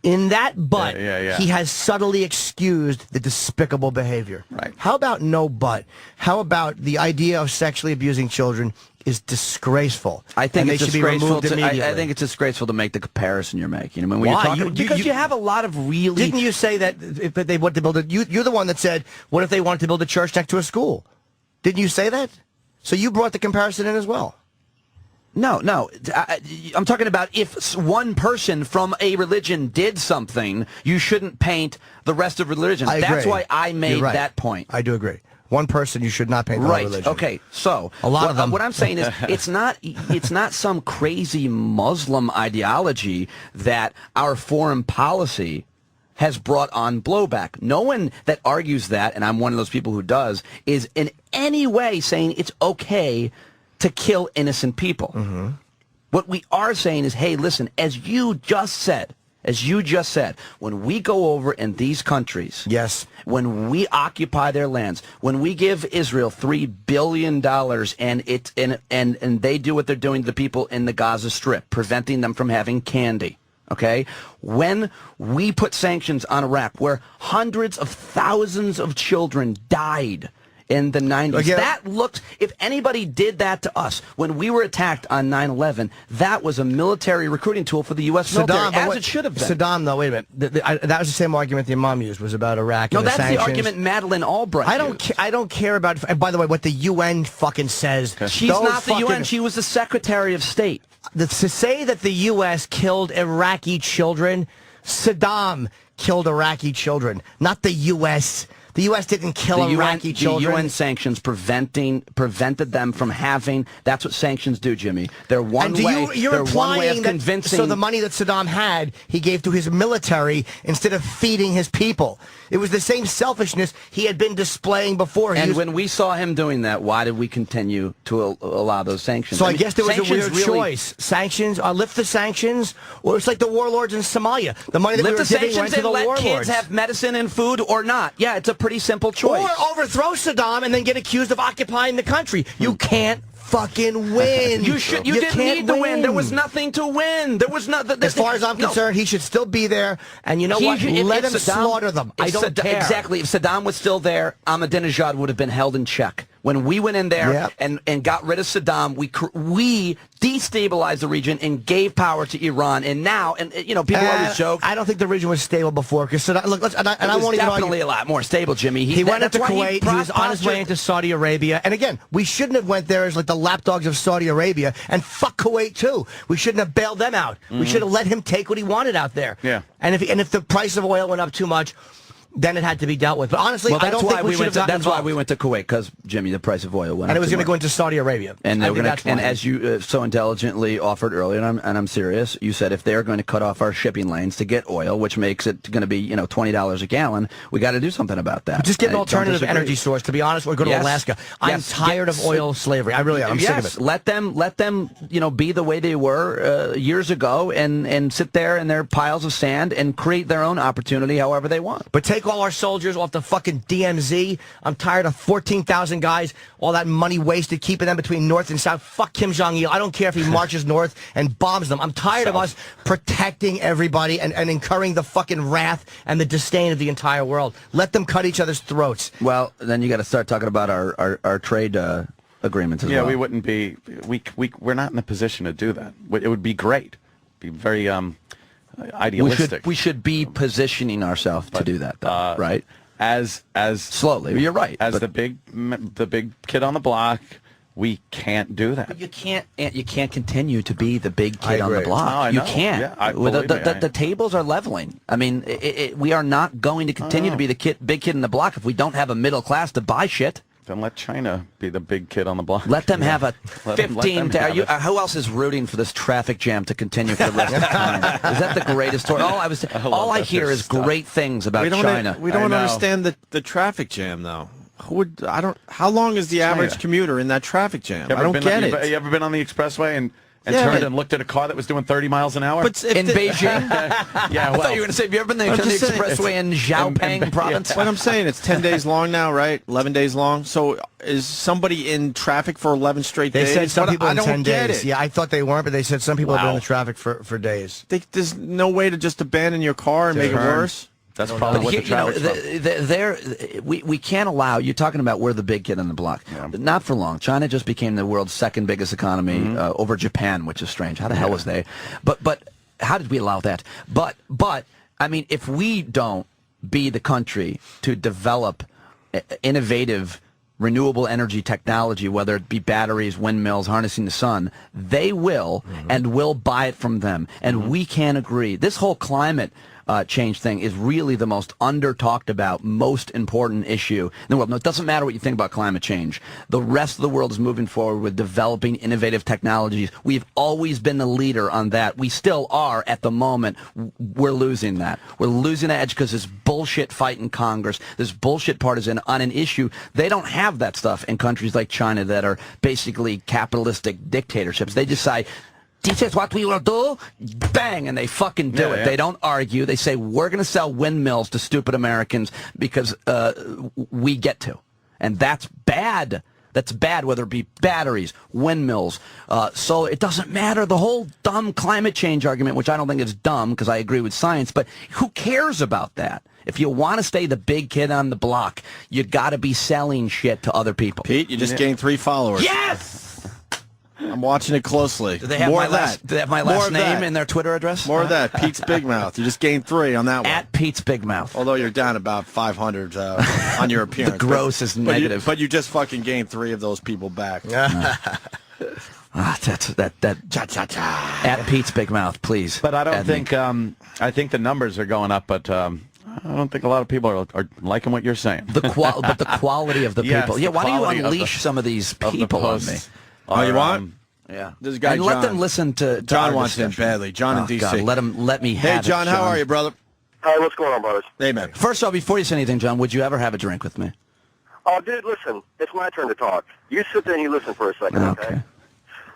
in that he has subtly excused the despicable behavior. Right. How about no but? How about the idea of sexually abusing children is disgraceful? I think it's disgraceful. I think it's disgraceful to make the comparison you're making. Why? Because you have a lot of really... Didn't you say that if they want to build you're the one that said, what if they wanted to build a church next to a school? Didn't you say that? So you brought the comparison in as well. No. I'm talking about if one person from a religion did something, you shouldn't paint the rest of religion. That's why I made that point. I do agree. One person, you should not paint the whole religion. Okay. So a lot of them. What I'm saying is, it's not some crazy Muslim ideology that our foreign policy has brought on blowback. No one that argues that, and I'm one of those people who does, is in any way saying it's okay to kill innocent people. Mm-hmm. What we are saying is, hey, listen, as you just said, when we go over in these countries, yes, when we occupy their lands, when we give Israel $3 billion and they do what they're doing to the people in the Gaza Strip, preventing them from having candy, okay? When we put sanctions on Iraq, where hundreds of thousands of children died in the 90s. Again, that looked, if anybody did that to us when we were attacked on 9/11, that was a military recruiting tool for the U.S. military, as it should have been. Saddam, though, wait a minute. That was the same argument the Imam used, was about Iraq and no, the that's sanctions. the argument Madeleine Albright used. I don't care about, and by the way, what the UN fucking says. She's not the UN. She was the Secretary of State. To say that the U.S. killed Iraqi children, Saddam killed Iraqi children, not the U.S. The U.S. didn't kill Iraqi children. The UN sanctions prevented them from having. That's what sanctions do, Jimmy. They're one way. You're implying of that convincing. So the money that Saddam had, he gave to his military instead of feeding his people. It was the same selfishness he had been displaying before. And when we saw him doing that, why did we continue to allow those sanctions? So I guess there was a weird really, choice. Sanctions, lift the sanctions, or it's like the warlords in Somalia. The money that we were giving went to the warlords. Let kids have medicine and food or not. Yeah, it's a pretty simple choice. Or overthrow Saddam and then get accused of occupying the country. You can't fucking win. You didn't need to win. There was nothing to win. There was nothing. As far as I'm concerned, he should still be there. And you know what? Let him slaughter them. I don't care. Exactly. If Saddam was still there, Ahmadinejad would have been held in check. When we went in there and got rid of Saddam, we destabilized the region and gave power to Iran. And now, people always joke. I don't think the region was stable before. Because Saddam, look, I won't even definitely a lot more stable, Jimmy. He went into Kuwait. He was on his way into Saudi Arabia. And again, we shouldn't have went there as like the lapdogs of Saudi Arabia. And fuck Kuwait too. We shouldn't have bailed them out. We should have let him take what he wanted out there. Yeah. And if the price of oil went up too much, then it had to be dealt with. But honestly, I don't think we should have gotten That's why we went to Kuwait, because, Jimmy, the price of oil went up. And it was going to go into Saudi Arabia. And as you so intelligently offered earlier, and I'm serious, you said if they're going to cut off our shipping lanes to get oil, which makes it going to be $20 a gallon, we got to do something about that. Just get an alternative energy source, to be honest, or go to Alaska. I'm tired of oil slavery. I really am. I'm sick of it. Let them be the way they were years ago and sit there in their piles of sand and create their own opportunity however they want. But take all our soldiers off the fucking DMZ. I'm tired of 14,000 guys, all that money wasted, keeping them between North and South. Fuck Kim Jong-il. I don't care if he marches north and bombs them. I'm tired of us protecting everybody and incurring the fucking wrath and the disdain of the entire world. Let them cut each other's throats. Well, then you got to start talking about our trade agreements as well. Yeah, we wouldn't be. We're not in a position to do that. It would be great. Be very idealistic. We should be positioning ourselves to do that, though, right? As slowly, you're right. As the big kid on the block, we can't do that. But you can't continue to be the big kid on the block. No, I you know. can't. Yeah, the tables are leveling. I mean, we are not going to continue to be the big kid in the block if we don't have a middle class to buy shit. Then let China be the big kid on the block. Let them have a 15. Who else is rooting for this traffic jam to continue for the rest of the time? Is that the greatest story? All I hear is great things about China. We don't understand the traffic jam, though. How long is the average commuter in that traffic jam? I don't get it. You ever been on the expressway and turned and looked at a car that was doing 30 miles an hour? But in Beijing? Yeah, I thought you were going to say, have you ever been on the expressway in Xiaoping province? What I'm saying, it's 10 days long now, right? 11 days long. So is somebody in traffic for 11 straight days? They said some people in 10 days. It. Yeah, I thought they weren't, but they said some people have been in the traffic for days. There's no way to just abandon your car and make it worse? That's probably what the traffic's we can't allow, you're talking about we're the big kid on the block. Yeah. Not for long. China just became the world's second biggest economy over Japan, which is strange. How the hell was they? But how did we allow that? But I mean, if we don't be the country to develop innovative renewable energy technology, whether it be batteries, windmills, harnessing the sun, they will and will buy it from them. And we can't agree. This whole climate change thing is really the most under-talked about, most important issue in the world. No, it doesn't matter what you think about climate change. The rest of the world is moving forward with developing innovative technologies. We've always been the leader on that. We still are at the moment. We're losing that. We're losing that edge because this bullshit fight in Congress, this bullshit partisan on an issue. They don't have that stuff in countries like China that are basically capitalistic dictatorships. They decide, this is what we will do, bang, and they fucking do it. They don't argue. They say, we're going to sell windmills to stupid Americans because we get to. And that's bad. that's bad, whether it be batteries, windmills. So it doesn't matter. The whole dumb climate change argument, which I don't think is dumb because I agree with science, but who cares about that? If you want to stay the big kid on the block, you got to be selling shit to other people. Pete, you just gained 3 followers. Yes! I'm watching it closely. Do they have More my of that. last, do they have my last name in their Twitter address? More of that. Pete's Big Mouth. You just gained 3 on that one. At Pete's Big Mouth. Although you're down about 500 on your appearance. The gross is negative. But you just fucking gained 3 of those people back. Cha-cha-cha. At Pete's Big Mouth, please. But I don't think, I think the numbers are going up, but I don't think a lot of people are liking what you're saying. But the quality of the people. Yeah, why don't you unleash some of these people on me? Oh, you want? Yeah. This guy, and John. let them listen to John our wants him discussion. badly. John in D.C. God, let me Hey, have John, it, how are you, brother? Hi, what's going on, brothers? Hey, man. First of all, before you say anything, John, would you ever have a drink with me? Oh, dude, listen. It's my turn to talk. You sit there and you listen for a second, Okay.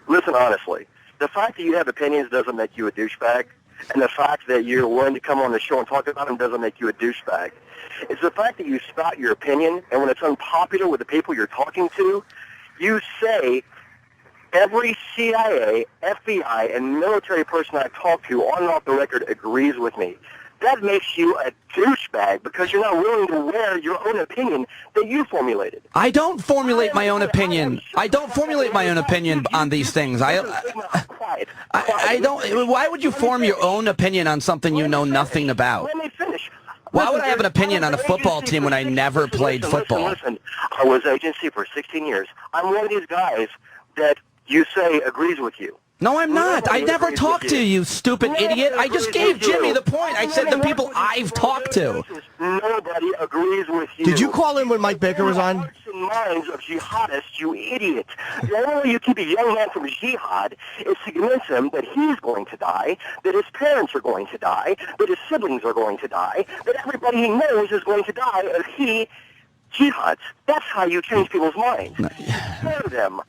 Listen honestly. The fact that you have opinions doesn't make you a douchebag, and the fact that you're willing to come on the show and talk about them doesn't make you a douchebag. It's the fact that you spout your opinion, and when it's unpopular with the people you're talking to, you say, every CIA, FBI, and military person I talk to on and off the record agrees with me. That makes you a douchebag because you're not willing to wear your own opinion that you formulated. I don't formulate my own opinion. I don't formulate my own opinion on these things. I don't. Why would you form your own opinion on something you know nothing about? Let me finish. Why would I have an opinion on a football team when I never played football? Listen, I was agency for 16 years. I'm one of these guys that you say agrees with you. No, I'm not. I never talked to you, stupid idiot. I just gave Jimmy the point. I said the people I've talked to. Nobody agrees with you. Did you call in when Mike Baker was on? Hearts and minds of jihadists, you idiot. The only way you keep a young man from jihad is to convince him that he's going to die, that his parents are going to die, that his siblings are going to die, that everybody he knows is going to die if he jihads. That's how you change people's minds. Scare them.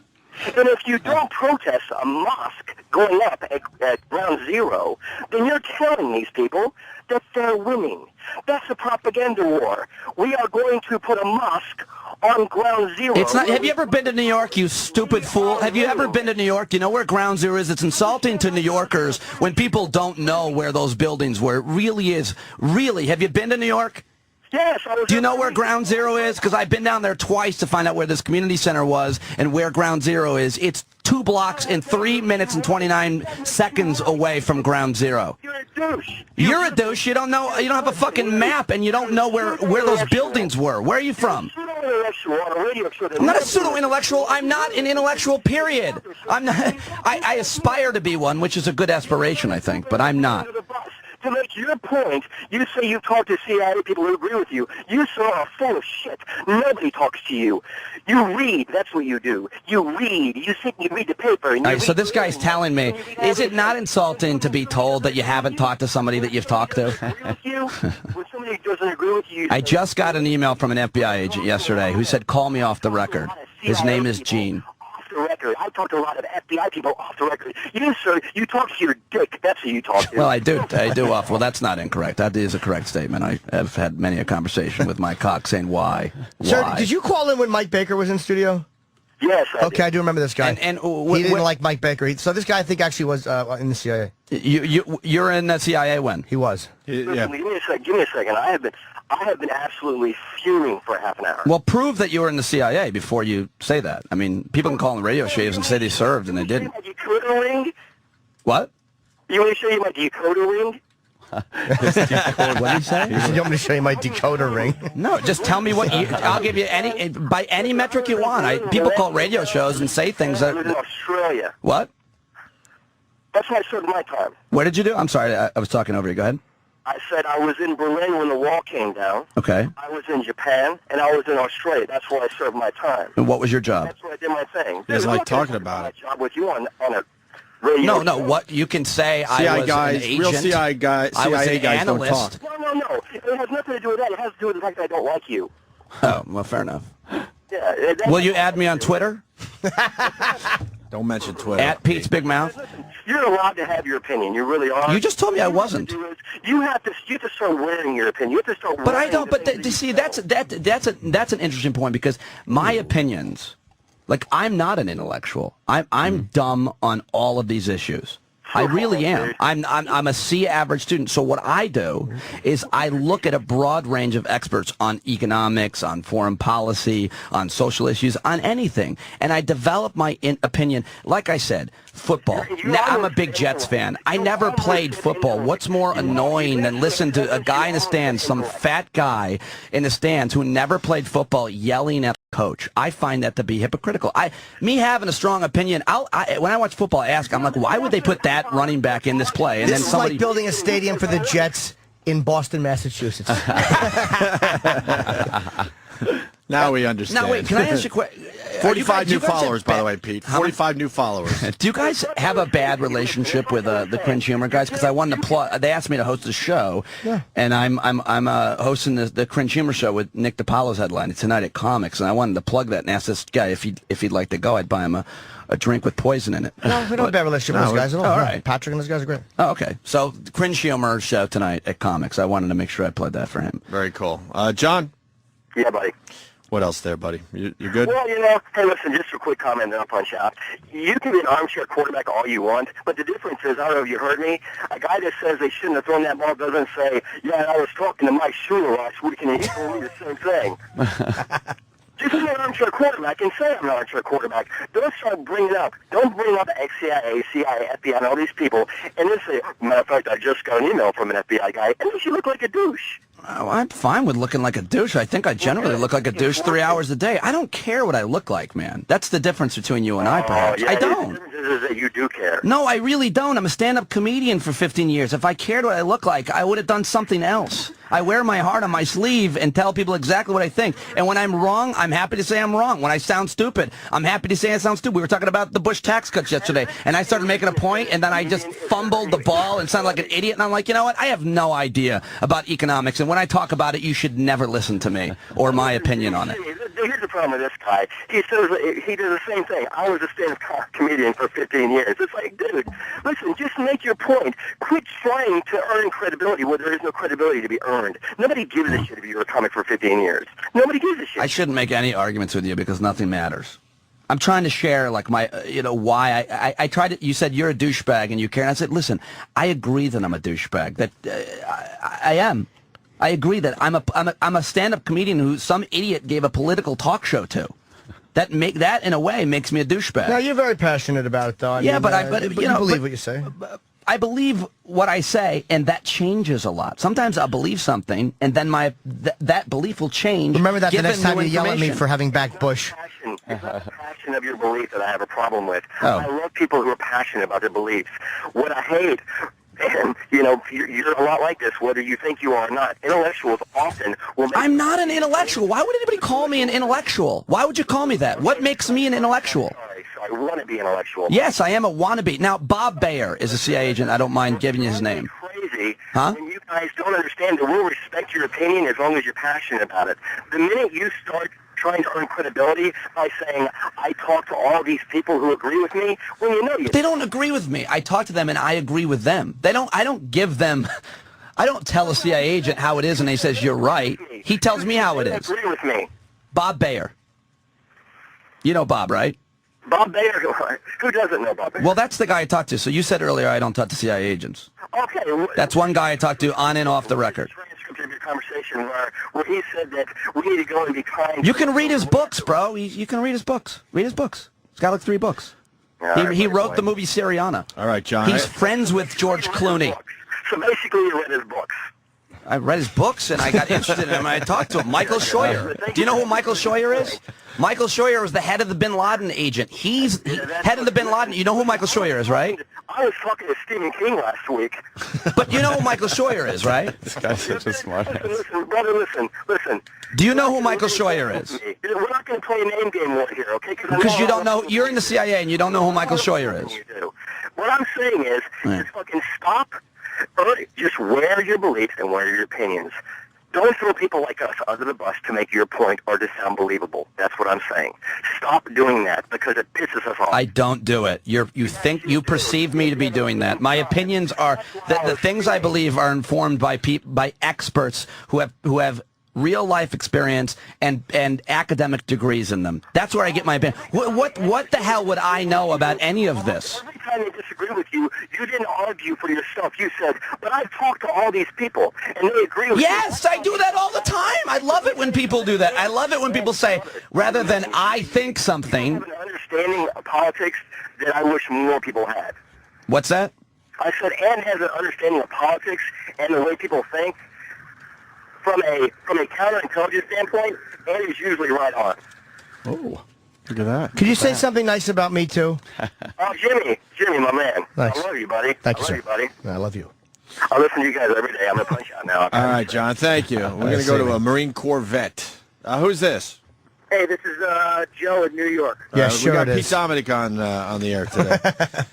And if you don't protest a mosque going up at ground zero, then you're telling these people that they're winning. That's a propaganda war. We are going to put a mosque on ground zero. It's not. Have you ever been to New York, you stupid fool? Have you ever been to New York? You know where ground zero is? It's insulting to New Yorkers when people don't know where those buildings were. It really is. Really. Have you been to New York? Yes, I was. Do you know where Ground Zero is? Because I've been down there twice to find out where this community center was and where Ground Zero is. It's 2 blocks and 3 minutes and 29 seconds away from Ground Zero. You're a douche. You're a douche. You don't know. You don't have a fucking map, and you don't know where those buildings were. Where are you from? Pseudo-intellectual on a radio show. I'm not a pseudo-intellectual. I'm not an intellectual, period. I'm not. I aspire to be one, which is a good aspiration, I think, but I'm not. To make your point, you say you talk to CIA people who agree with you. You are full of shit. Nobody talks to you. You read. That's what you do. You read. You sit and you read the paper. And All right, so this guy's telling me, is it not insulting to be told that you haven't talked to somebody that you've talked to? When somebody doesn't agree with you, I just got an email from an FBI agent yesterday who said, call me off the record. His name is Gene. The record. I talk to a lot of FBI people off the record. You, sir, you talk to your dick. That's who you talk to. Well, I do off. Well, that's not incorrect. That is a correct statement. I have had many a conversation with my cock saying why. Sir, did you call in when Mike Baker was in studio? Yes. Okay, I do remember this guy. And he didn't like Mike Baker. So this guy, I think, actually was in the CIA. You're in the CIA when? He was. Yeah. Give me a second. I have been absolutely fuming for half an hour. Well, prove that you were in the CIA before you say that. I mean, people can call on radio shows and say they served and they didn't. My decoder ring? What? You want me to show you my decoder ring? What did he say? You want me to show you my decoder ring? No, just tell me what you. I'll give you by any metric you want. People call radio shows and say things I was in that. Australia. What? That's why I served my time. What did you do? I'm sorry, I was talking over you. Go ahead. I said I was in Berlin when the wall came down. Okay. I was in Japan, and I was in Australia. That's where I served my time. And what was your job? That's where I did my thing. He doesn't like I'm not talking about my it. job with you on a radio. No. show. What you can say? I CIA was guys, an agent. real CIA guys I was an guys don't analyst. talk. No. It has nothing to do with that. It has to do with the fact that I don't like you. Oh, well, fair enough. Yeah. Will you add me on Twitter? Don't mention Twitter. At Pete's Big Mouth. You're allowed to have your opinion. You really are. You just told me I wasn't. You have to start wearing your opinion. You have to start. But I don't. But see, that's an interesting point because my opinions Like, I'm not an intellectual. I'm dumb on all of these issues. I really am. I'm a C average student. So what I do is I look at a broad range of experts on economics, on foreign policy, on social issues, on anything, and I develop my opinion. Like I said, football. Now, I'm a big Jets fan. I never played football. What's more annoying than listen to a guy in the stands, some fat guy in the stands who never played football, yelling at coach? I find that to be hypocritical. Me having a strong opinion, when I watch football, I ask, I'm like, why would they put that running back in this play? And this then is somebody like building a stadium for the Jets in Boston, Massachusetts. Now we understand. Now, wait, can I ask you a question? 45 new followers, by the way, Pete. 45 new followers. Do you guys have a bad relationship with the cringe humor guys? Because I wanted to plug. They asked me to host a show, and I'm hosting the cringe humor show with Nick DiPaolo's headline tonight at Comics, and I wanted to plug that and ask this guy if he'd like to go. I'd buy him a drink with poison in it. No, we don't have a bad relationship with those guys at all. All right. Patrick and those guys are great. Oh, okay. So, cringe humor show tonight at Comics. I wanted to make sure I plugged that for him. Very cool. John? Yeah, buddy. What else there, buddy? You good? Well, hey, listen, just a quick comment, then I'll punch out. You can be an armchair quarterback all you want, but the difference is, I don't know if you heard me, a guy that says they shouldn't have thrown that ball doesn't say, yeah, I was talking to Mike Schuler last week, and he told me the same thing. Just be an armchair quarterback and say I'm an armchair quarterback. Don't start bringing up. Don't bring up ex-CIA, CIA, FBI, and all these people, and then say, matter of fact, I just got an email from an FBI guy, and then you look like a douche. Oh, I'm fine with looking like a douche. I think I generally look like a douche 3 hours a day. I don't care what I look like, man. That's the difference between you and I, perhaps. Yeah, I don't. The difference is that you do care. No, I really don't. I'm a stand-up comedian for 15 years. If I cared what I look like, I would have done something else. I wear my heart on my sleeve and tell people exactly what I think. And when I'm wrong, I'm happy to say I'm wrong. When I sound stupid, I'm happy to say I sound stupid. We were talking about the Bush tax cuts yesterday, and I started making a point, and then I just fumbled the ball and sounded like an idiot. And I'm like, you know what? I have no idea about economics, and when I talk about it, you should never listen to me or my opinion on it. Here's the problem with this guy. He says he does the same thing. I was a stand-up comedian for 15 years. It's like, dude, listen, just make your point. Quit trying to earn credibility where there is no credibility to be earned. Nobody gives a shit if you were a comic for 15 years. Nobody gives a shit. I shouldn't make any arguments with you because nothing matters. I'm trying to share, like, my, why I tried to, you said you're a douchebag and you care. And I said, listen, I agree that I'm a douchebag, that I am. I agree that I'm a stand-up comedian who some idiot gave a political talk show to. That in a way makes me a douchebag. No, you're very passionate about it, though. But you believe what you say. I believe what I say, and that changes a lot. Sometimes I'll believe something, and then that belief will change. Remember that the next time you yell at me for having backed Bush. It's not the passion of your belief that I have a problem with. Oh. I love people who are passionate about their beliefs. What I hate, and you're a lot like this, whether you think you are or not. Intellectuals often will make... I'm not an intellectual. Why would anybody call me an intellectual? Why would you call me that? What makes me an intellectual? I want to be intellectual. Yes, I am a wannabe. Now, Bob Bayer is a CIA agent. I don't mind giving you his name. Crazy. Huh? When you guys don't understand that we'll respect your opinion as long as you're passionate about it. The minute you start trying to earn credibility by saying, I talk to all these people who agree with me, well, you know you... They don't agree with me. I talk to them and I agree with them. I don't give them... I don't tell a CIA agent how it is and he says, you're right. He tells me how it is. Agree with me. Bob Bayer. You know Bob, right? Bob Bayer, who doesn't know Bob Bayer? Well, that's the guy I talked to. So you said earlier I don't talk to CIA agents. Okay. That's one guy I talked to on and off the record. Transcript of your conversation where he said that we need to go and be kind. You can read his books, bro. You can read his books. Read his books. He's got like 3 books. He wrote the movie Syriana. All right, John. He's friends with George Clooney. So basically you read his books. I read his books and I got interested in him and I talked to him. Michael Scheuer. Do you know who Michael Scheuer is? Michael Scheuer was the head of the Bin Laden agent. He's head of the Bin Laden. You know who Michael Scheuer is, right? I was talking to Stephen King last week. But you know who Michael Scheuer is, right? This guy's such a smart ass. Listen, brother, listen. Do you know who Michael Scheuer is? We're not going to play a name game war here, okay? Because you don't know. You're in the CIA and you don't know who Michael Scheuer is. You do. What I'm saying is, just fucking stop. Just wear your beliefs and wear your opinions. Don't throw people like us under the bus to make your point or to sound believable. That's what I'm saying. Stop doing that because it pisses us off. I don't do it. You perceive me to be doing that. My opinions are that the things I believe are informed by experts who have real life experience and academic degrees in them. That's where I get my opinion. What the hell would I know about any of this? Every time I disagree with you, you didn't argue for yourself. You said, but I've talked to all these people, and they agree with you. Yes, I do that all the time. I love it when people do that. I love it when people say, rather than I think You something. have an understanding of politics that I wish more people had. What's that? I said Ann has an understanding of politics and the way people think. From a counterintelligence standpoint, Ann is usually right on. Oh, look at that. Could you say something nice about me, too? Oh, Jimmy, my man. Thanks. I love you, buddy. Thank you, I love sir. you, buddy. I love you. I listen to you guys every day. I'm going to punch out now. All right, John, thank you. We're going to go to a Marine Corps vet. Who's this? Hey, this is Joe in New York. Yeah, sure we got it Pete is. Dominic on the air today,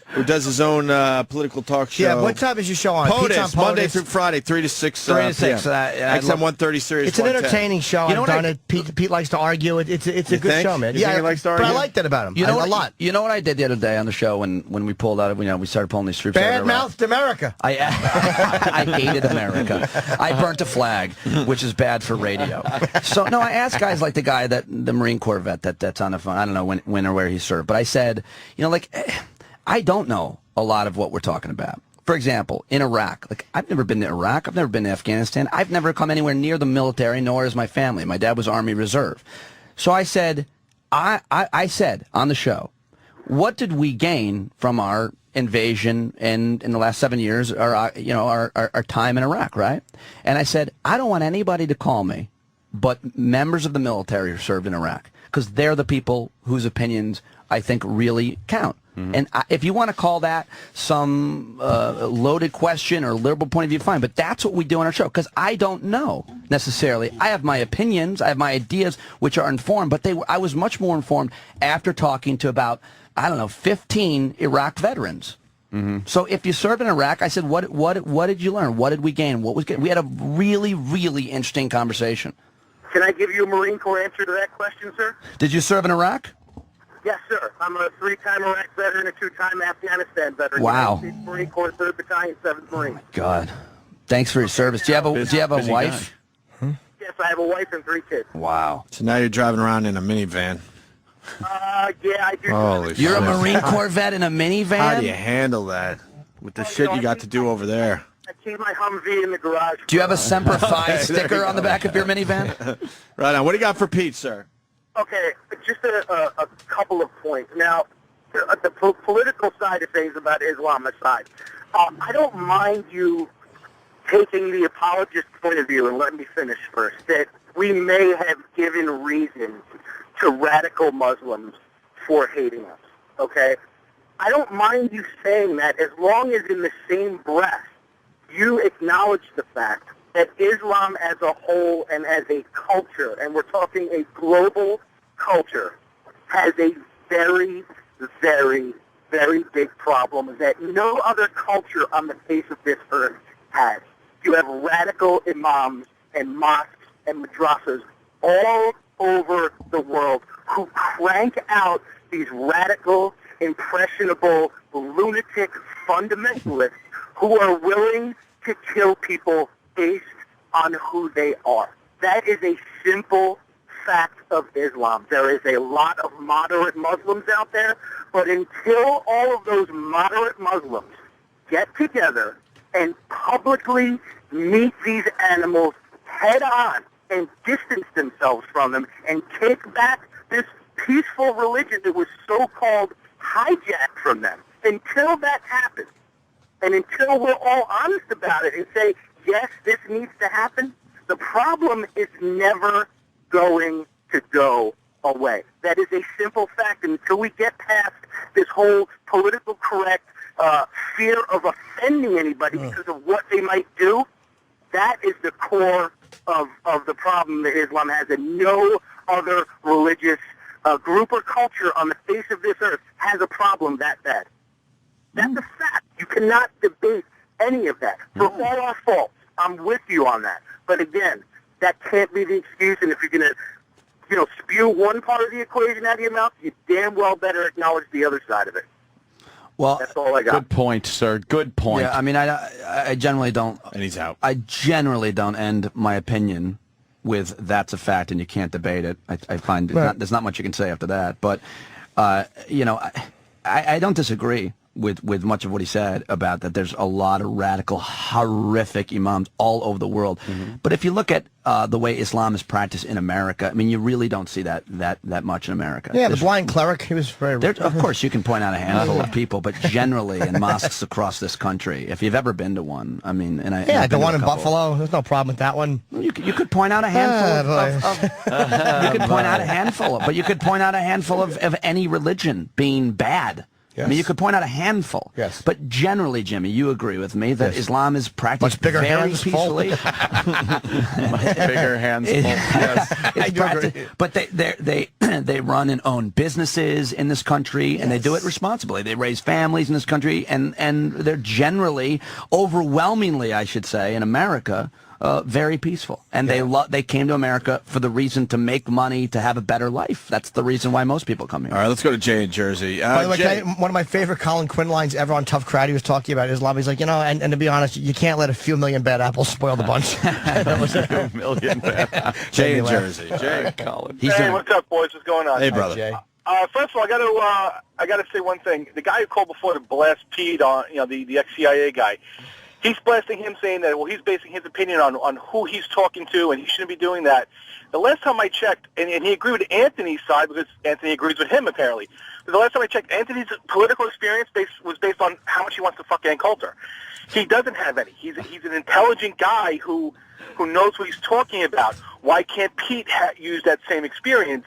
who does his own political talk show. Yeah, what time is your show on? Pete's on POTUS, Monday POTUS. through Friday, 3 to 6 3 to 6, p.m. I XM love- 130 Series It's an 110. entertaining show. You know I've what done it. Pete likes to argue. It's a good think? show, man. You think he likes to But I argue? like that about him. You know a lot. You know what I did the other day on the show when we pulled out of, we started pulling these troops out of Iraq? Bad-mouthed America. I hated America. I burnt a flag, which is bad for radio. So no, I asked guys like the Marine Corps vet that's on the phone. I don't know when or where he served, but I said, I don't know a lot of what we're talking about. For example, in Iraq, I've never been to Iraq. I've never been to Afghanistan. I've never come anywhere near the military, nor is my family. My dad was Army Reserve. So I said, I said on the show, what did we gain from our invasion in the last 7 years, our time in Iraq, right? And I said, I don't want anybody to call me but members of the military who served in Iraq, because they're the people whose opinions I think really count. And if you want to call that some loaded question or liberal point of view, fine. But that's what we do on our show, because I don't know necessarily. I have my opinions, I have my ideas, which are informed. But I was much more informed after talking to about 15 Iraq veterans. So if you served in Iraq, I said, what did you learn? What did we gain? What was good? We had a really, really interesting conversation. Can I give you a Marine Corps answer to that question, sir? Did you serve in Iraq? Yes, sir. I'm a 3-time Iraq veteran, a 2-time Afghanistan veteran. Wow. United States Marine Corps, 3rd Battalion, 7th Marine. God, thanks for your service. Do you have a Busy wife? Yes, I have a wife and 3 kids. Wow. So now you're driving around in a minivan. Yeah, I do. Holy You're a shit. Marine Corps vet in a minivan? How do you handle that with the shit you got to do over there? I keep my Humvee in the garage. Do you have a Semper Fi sticker on the back of your minivan? Right on. What do you got for Pete, sir? Okay, just a couple of points. Now, the political side of things about Islam aside, I don't mind you taking the apologist point of view, and let me finish first, that we may have given reason to radical Muslims for hating us, okay? I don't mind you saying that as long as in the same breath you acknowledge the fact that Islam as a whole and as a culture, and we're talking a global culture, has a very, very, very big problem that no other culture on the face of this earth has. You have radical imams and mosques and madrasas all over the world who crank out these radical, impressionable, lunatic fundamentalists who are willing to kill people based on who they are. That is a simple fact of Islam. There is a lot of moderate Muslims out there, but until all of those moderate Muslims get together and publicly meet these animals head on and distance themselves from them and take back this peaceful religion that was so-called hijacked from them, until that happens, and until we're all honest about it and say, yes, this needs to happen, the problem is never going to go away. That is a simple fact. And until we get past this whole political correct fear of offending anybody because of what they might do, that is the core of the problem that Islam has, and no other religious group or culture on the face of this earth has a problem that bad. That's a fact. You cannot debate any of that. For all our faults, I'm with you on that. But again, that can't be the excuse. And if you're going to, spew one part of the equation out of your mouth, you damn well better acknowledge the other side of it. Well, that's all I got. Good point, sir. Good point. Yeah, I mean, I generally don't. And he's out. I generally don't end my opinion with that's a fact and you can't debate it. I find there's not much you can say after that. But, you know, I don't disagree with much of what he said about that. There's a lot of radical, horrific imams all over the world. But if you look at the way Islam is practiced in America, I mean, you really don't see that much in America. Yeah, the blind cleric, he was very... Of course, you can point out a handful of people, but generally in mosques across this country, if you've ever been to one, I mean... the one in Buffalo, there's no problem with that one. You could point out a handful you could point out a handful, but you could point out a handful of any religion being bad. Yes. I mean, you could point out a handful. Yes. But generally, Jimmy, you agree with me that Islam is practiced much bigger very hands peacefully. Much bigger hands full. Yes. I do agree. But they run and own businesses in this country, and they do it responsibly. They raise families in this country, and they're generally, overwhelmingly, I should say, in America, very peaceful. And they came to America for the reason to make money, to have a better life. That's the reason why most people come here. All right, let's go to Jay in Jersey. By the way, Jay. one of my favorite Colin Quinn lines ever on Tough Crowd, he was talking about Islam. He's like, you know, and to be honest, you can't let a few million bad apples spoil the bunch. That was a million bad apples. Jay in Jersey. Jay. Colin. Hey, what's up, boys? What's going on? Hey, brother. Jay. First of all, I got to say one thing. The guy who called before to blast Pete on, you know, the ex-CIA guy, he's blasting him, saying that, well, he's basing his opinion on who he's talking to, and he shouldn't be doing that. The last time I checked, and he agreed with Anthony's side because Anthony agrees with him, apparently. But the last time I checked, Anthony's political experience was based on how much he wants to fuck Ann Coulter. He doesn't have any. He's an intelligent guy who knows what he's talking about. Why can't Pete use that same experience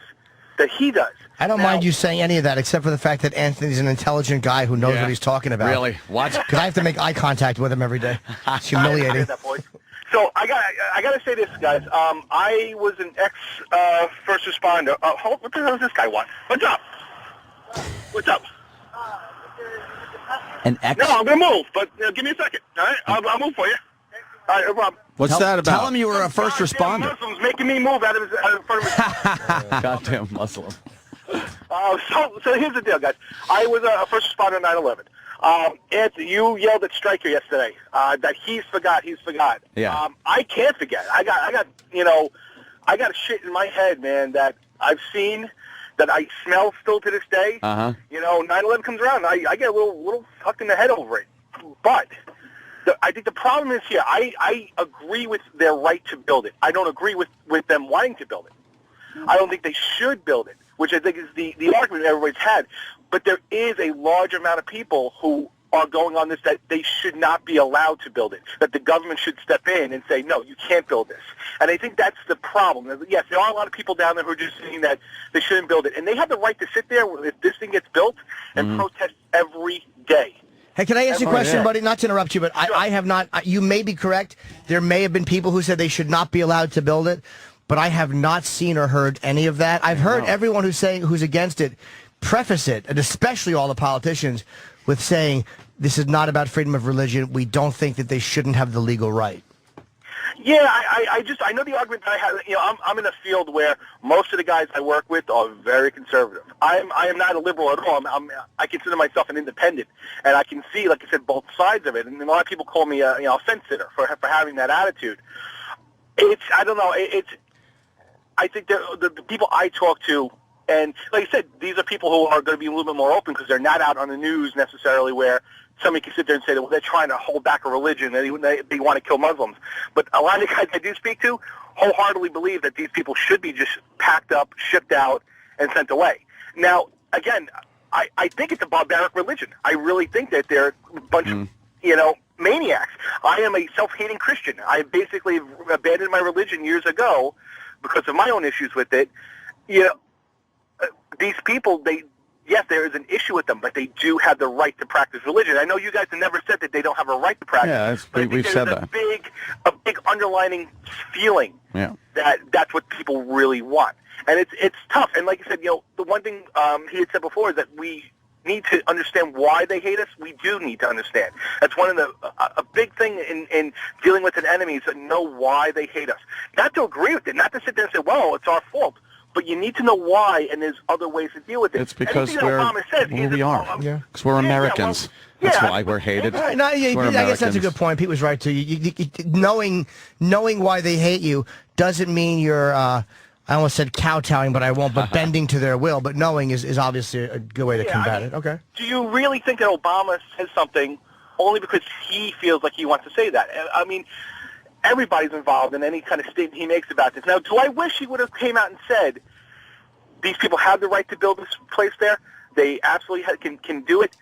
that he does? I don't mind you saying any of that, except for the fact that Anthony's an intelligent guy who knows what he's talking about. Really? What? Because I have to make eye contact with him every day. It's humiliating. So I got to say this, guys. I was an ex-first responder. What the hell does this guy want? What's up? What's up? An ex? No, I'm going to move, but give me a second. All right? I'll move for you. All right, no problem. What's that about? Tell him you were a first responder. Muslims making me move out of front of his... Goddamn Muslim. So here's the deal, guys. I was a first responder on 9/11. Anthony, you yelled at Stryker yesterday that he's forgot. Yeah. I can't forget. I got shit in my head, man, that I've seen, that I smell still to this day. You know, 9/11 comes around, I get a little fucked in the head over it. But I think the problem is here. I agree with their right to build it. I don't agree with them wanting to build it. I don't think they should build it, which I think is the argument everybody's had. But there is a large amount of people who are going on this that they should not be allowed to build it, that the government should step in and say, no, you can't build this. And I think that's the problem. Yes, there are a lot of people down there who are just saying that they shouldn't build it. And they have the right to sit there if this thing gets built and protest every day. Hey, can I ask you a question, buddy? Not to interrupt you, but I have not... You may be correct. There may have been people who said they should not be allowed to build it, but I have not seen or heard any of that. I've heard everyone who's against it preface it, and especially all the politicians, with saying this is not about freedom of religion. We don't think that they shouldn't have the legal right. Yeah, I know the argument that I have. You know, I'm in a field where most of the guys I work with are very conservative. I am not a liberal at all. I consider myself an independent, and I can see, like I said, both sides of it. And a lot of people call me a fence sitter for having that attitude. I don't know. I think the people I talk to, and like I said, these are people who are going to be a little bit more open because they're not out on the news necessarily where somebody can sit there and say that, well, they're trying to hold back a religion and they want to kill Muslims. But a lot of the guys I do speak to wholeheartedly believe that these people should be just packed up, shipped out, and sent away. Now, again, I think it's a barbaric religion. I really think that they're a bunch of, maniacs. I am a self-hating Christian. I basically abandoned my religion years ago because of my own issues with it. These people, yes, there is an issue with them, but they do have the right to practice religion. I know you guys have never said that they don't have a right to practice. Yeah, we've said that. A big underlining feeling that that's what people really want, and it's tough. And like I said, the one thing he had said before is that we need to understand why they hate us. We do need to understand. That's one of a big thing in dealing with an enemy is to know why they hate us. Not to agree with it, not to sit there and say, well, it's our fault. But you need to know why, and there's other ways to deal with it. It's because we are. Because we're Americans. That's why we're hated. I guess that's a good point. Pete was right, too. Knowing why they hate you doesn't mean you're, I almost said kowtowing, but I won't, but bending to their will. But knowing is obviously a good way to combat it. Okay. Do you really think that Obama says something only because he feels like he wants to say that? I mean, everybody's involved in any kind of statement he makes about this. Now, do I wish he would have came out and said, these people have the right to build this place there? They absolutely can do it.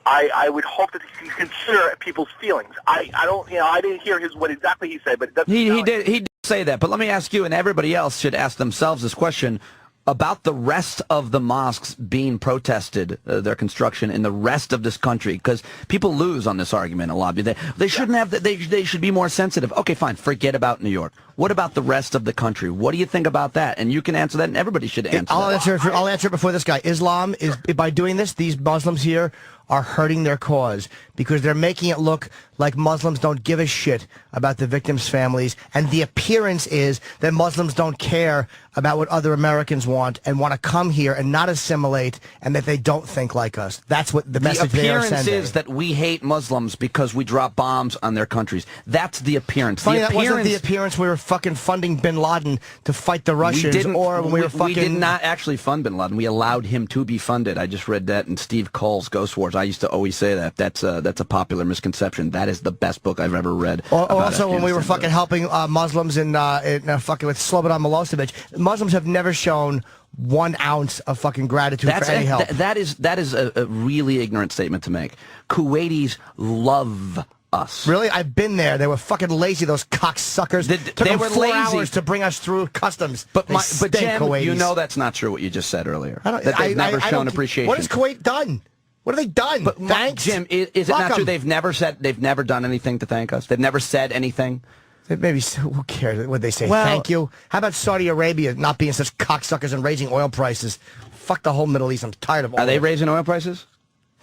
I would hope that he consider people's feelings. I don't, I didn't hear what exactly he said, but it doesn't he did say that. But let me ask you, and everybody else should ask themselves this question about the rest of the mosques being protested, their construction in the rest of this country, because people lose on this argument a lot. They shouldn't have. They should be more sensitive. Okay, fine. Forget about New York. What about the rest of the country? What do you think about that? And you can answer that, and everybody should answer. I'll answer it before this guy. Islam is, by doing this, these Muslims here are hurting their cause because they're making it look like Muslims don't give a shit about the victims' families, and the appearance is that Muslims don't care about what other Americans want and want to come here and not assimilate, and that they don't think like us. That's what the message they are sending. The appearance is that we hate Muslims because we drop bombs on their countries. That's the appearance. Funny, that wasn't the appearance we were fucking funding bin Laden to fight the Russians, or when we were fucking... We did not actually fund bin Laden. We allowed him to be funded. I just read that in Steve Cole's Ghost Wars. I used to always say that. That's a popular misconception. That is the best book I've ever read. Also, when we were fucking helping Muslims in fucking with Slobodan Milosevic, Muslims have never shown 1 ounce of fucking gratitude for any help. That is a really ignorant statement to make. Kuwaitis love us. Really? I've been there. They were fucking lazy, those cocksuckers. They were 4 hours to bring us through customs. But Jim, Kuwaitis. You know that's not true what you just said earlier. They've never I shown appreciation. What has Kuwait done? What have they done? But thanks, Jim. Is it not true they've never done anything to thank us? They've never said anything. Maybe, who cares what they say? Well, thank you. How about Saudi Arabia not being such cocksuckers and raising oil prices? Fuck the whole Middle East. I'm tired of all. Are they raising oil prices?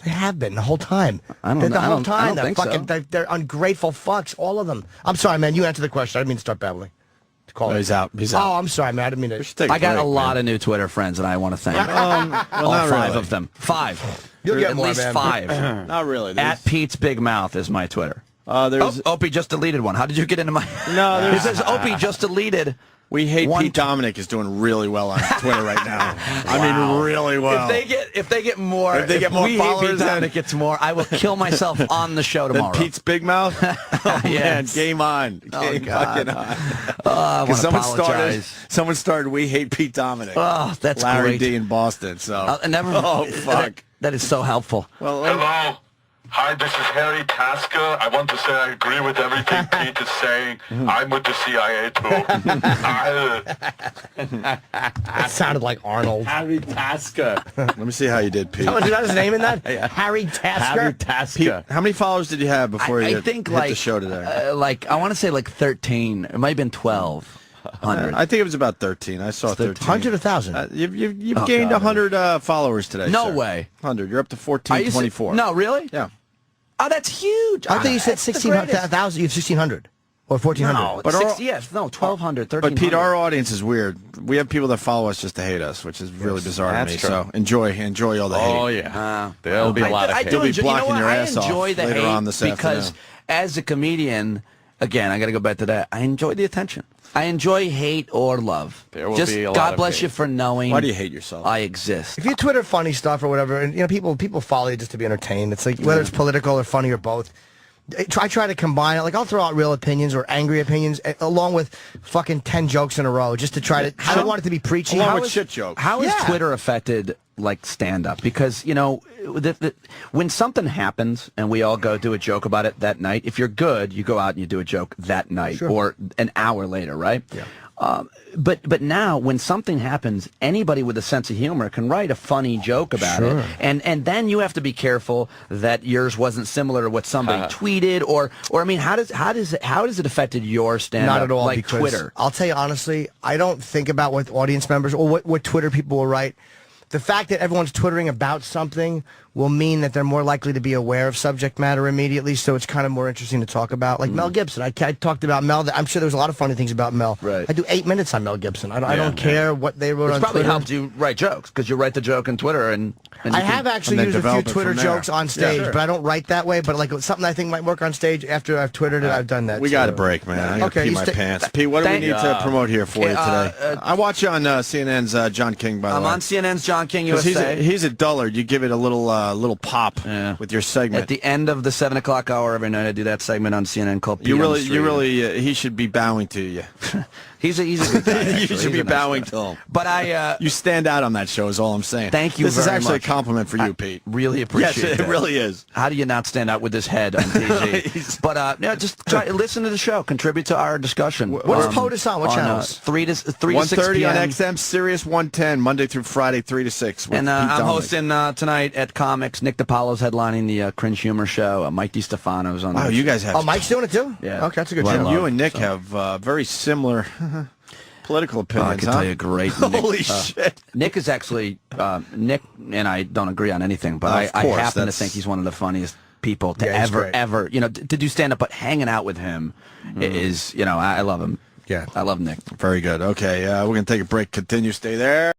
They have been the whole time. I don't know. The whole time. I don't think so. They're ungrateful fucks, all of them. I'm sorry, man. You answer the question. I didn't mean to start babbling. He's out. He's out. Oh, I'm sorry, man. I didn't mean to. I got a lot of new Twitter friends, and I want to thank all 5 of them. 5. You'll get at more, least man. 5. Not really. At Pete's Big Mouth is my Twitter. There's Opie just deleted one. How did you get into my... No, it says Opie just deleted... We hate Pete Dominic is doing really well on Twitter right now. I mean, really well. If they get more followers, Pete Dominic gets more, I will kill myself on the show tomorrow. Then Pete's Big Mouth. Oh, man, game on. Oh, God. I want to apologize. Someone started We Hate Pete Dominic. Oh, that's Larry great. D in Boston. So. Oh, fuck. That is so helpful. Well, hello. Hi, this is Harry Tasker. I want to say I agree with everything Pete is saying. I'm with the CIA, too. That sounded like Arnold. Harry Tasker. Let me see how you did, Pete. Someone did his name in that? Yeah. Harry Tasker? Harry Tasker. Pete, how many followers did you have before you hit the show today? I want to say 13. It might have been 12. 100. I think it was about 13. I saw 13. 100 or 1,000? You've gained 100 followers today. No sir. way. 100. You're up to 1424. No, really? Yeah. Oh, that's huge. I think you said 1,600. You have 1,600 or 1,400. No, but 1,200, 1,300. But Pete, our audience is weird. We have people that follow us just to hate us, which is really bizarre to me. True. So enjoy all the hate. Oh yeah, there'll be a lot of hate. You'll be blocking your ass off the later hate on this because afternoon. As a comedian, again, I got to go back to that. I enjoy the attention. I enjoy hate or love. There will just be a lot God of bless hate. you for knowing. Why do you hate yourself? I exist. If you Twitter funny stuff or whatever, and people follow you just to be entertained. It's like whether it's political or funny or both. I try to combine it. Like I'll throw out real opinions or angry opinions along with fucking 10 jokes in a row just to try to. I don't want it to be preachy. Along with shit jokes. How has Twitter affected like stand up? Because when something happens and we all go do a joke about it that night, if you're good, you go out and you do a joke that night or an hour later, right? Yeah. But now when something happens, anybody with a sense of humor can write a funny joke about it, and then you have to be careful that yours wasn't similar to what somebody tweeted or I mean, how does it affected your stand up? Not at all, like because Twitter. I'll tell you honestly, I don't think about what audience members or what Twitter people will write. The fact that everyone's twittering about something will mean that they're more likely to be aware of subject matter immediately, so it's kind of more interesting to talk about. Like Mel Gibson. I talked about Mel. I'm sure there was a lot of funny things about Mel. Right. I do 8 minutes on Mel Gibson. I don't care what they wrote It's on probably Twitter. helped you write jokes, because you write the joke on Twitter. And I have actually used a few develop it Twitter from there. jokes on stage, but I don't write that way. But like something I think might work on stage after I've Twittered it, I've done that. We got a break, man. I got to Okay, pee you my stay- pants. Pete, what do we need to promote here for you today? I watch you on CNN's John King, by the way. I'm on CNN's John King 'Cause USA. he's a dullard. You give it a little pop with your segment. At the end of the 7 o'clock hour every night, I do that segment on CNN called you PM really, Street. he should be bowing to you. He's a good guy. You actually. should He's be a nice bowing guy. to him. But You stand out on that show is all I'm saying. Thank you This is very actually much. a compliment for you, Pete. really appreciate Yes, it that. really is. How do you not stand out with this head on TV? But just try, listen to the show. Contribute to our discussion. What is POTUS on? What channels? 3 to 6 1:30 p.m. on XM, Sirius 110, Monday through Friday, 3 to 6. with And Pete I'm Dominic. hosting tonight at Comics. Nick DiPaolo's headlining the Cringe Humor Show. Mike DiStefano's on Wow, the you guys have. Oh, Mike's doing it too? Yeah. Okay, that's a good Well, show. You and Nick have very similar political I opinions. can huh? tell you great. Holy shit! Nick is actually Nick and I don't agree on anything, but Of I course, happen to that's- think he's one of the funniest people to Yeah, he's great. ever to do stand up. But hanging out with him is I love him. Yeah. I love Nick. Very good. Okay, we're gonna take a break. Continue. Stay there.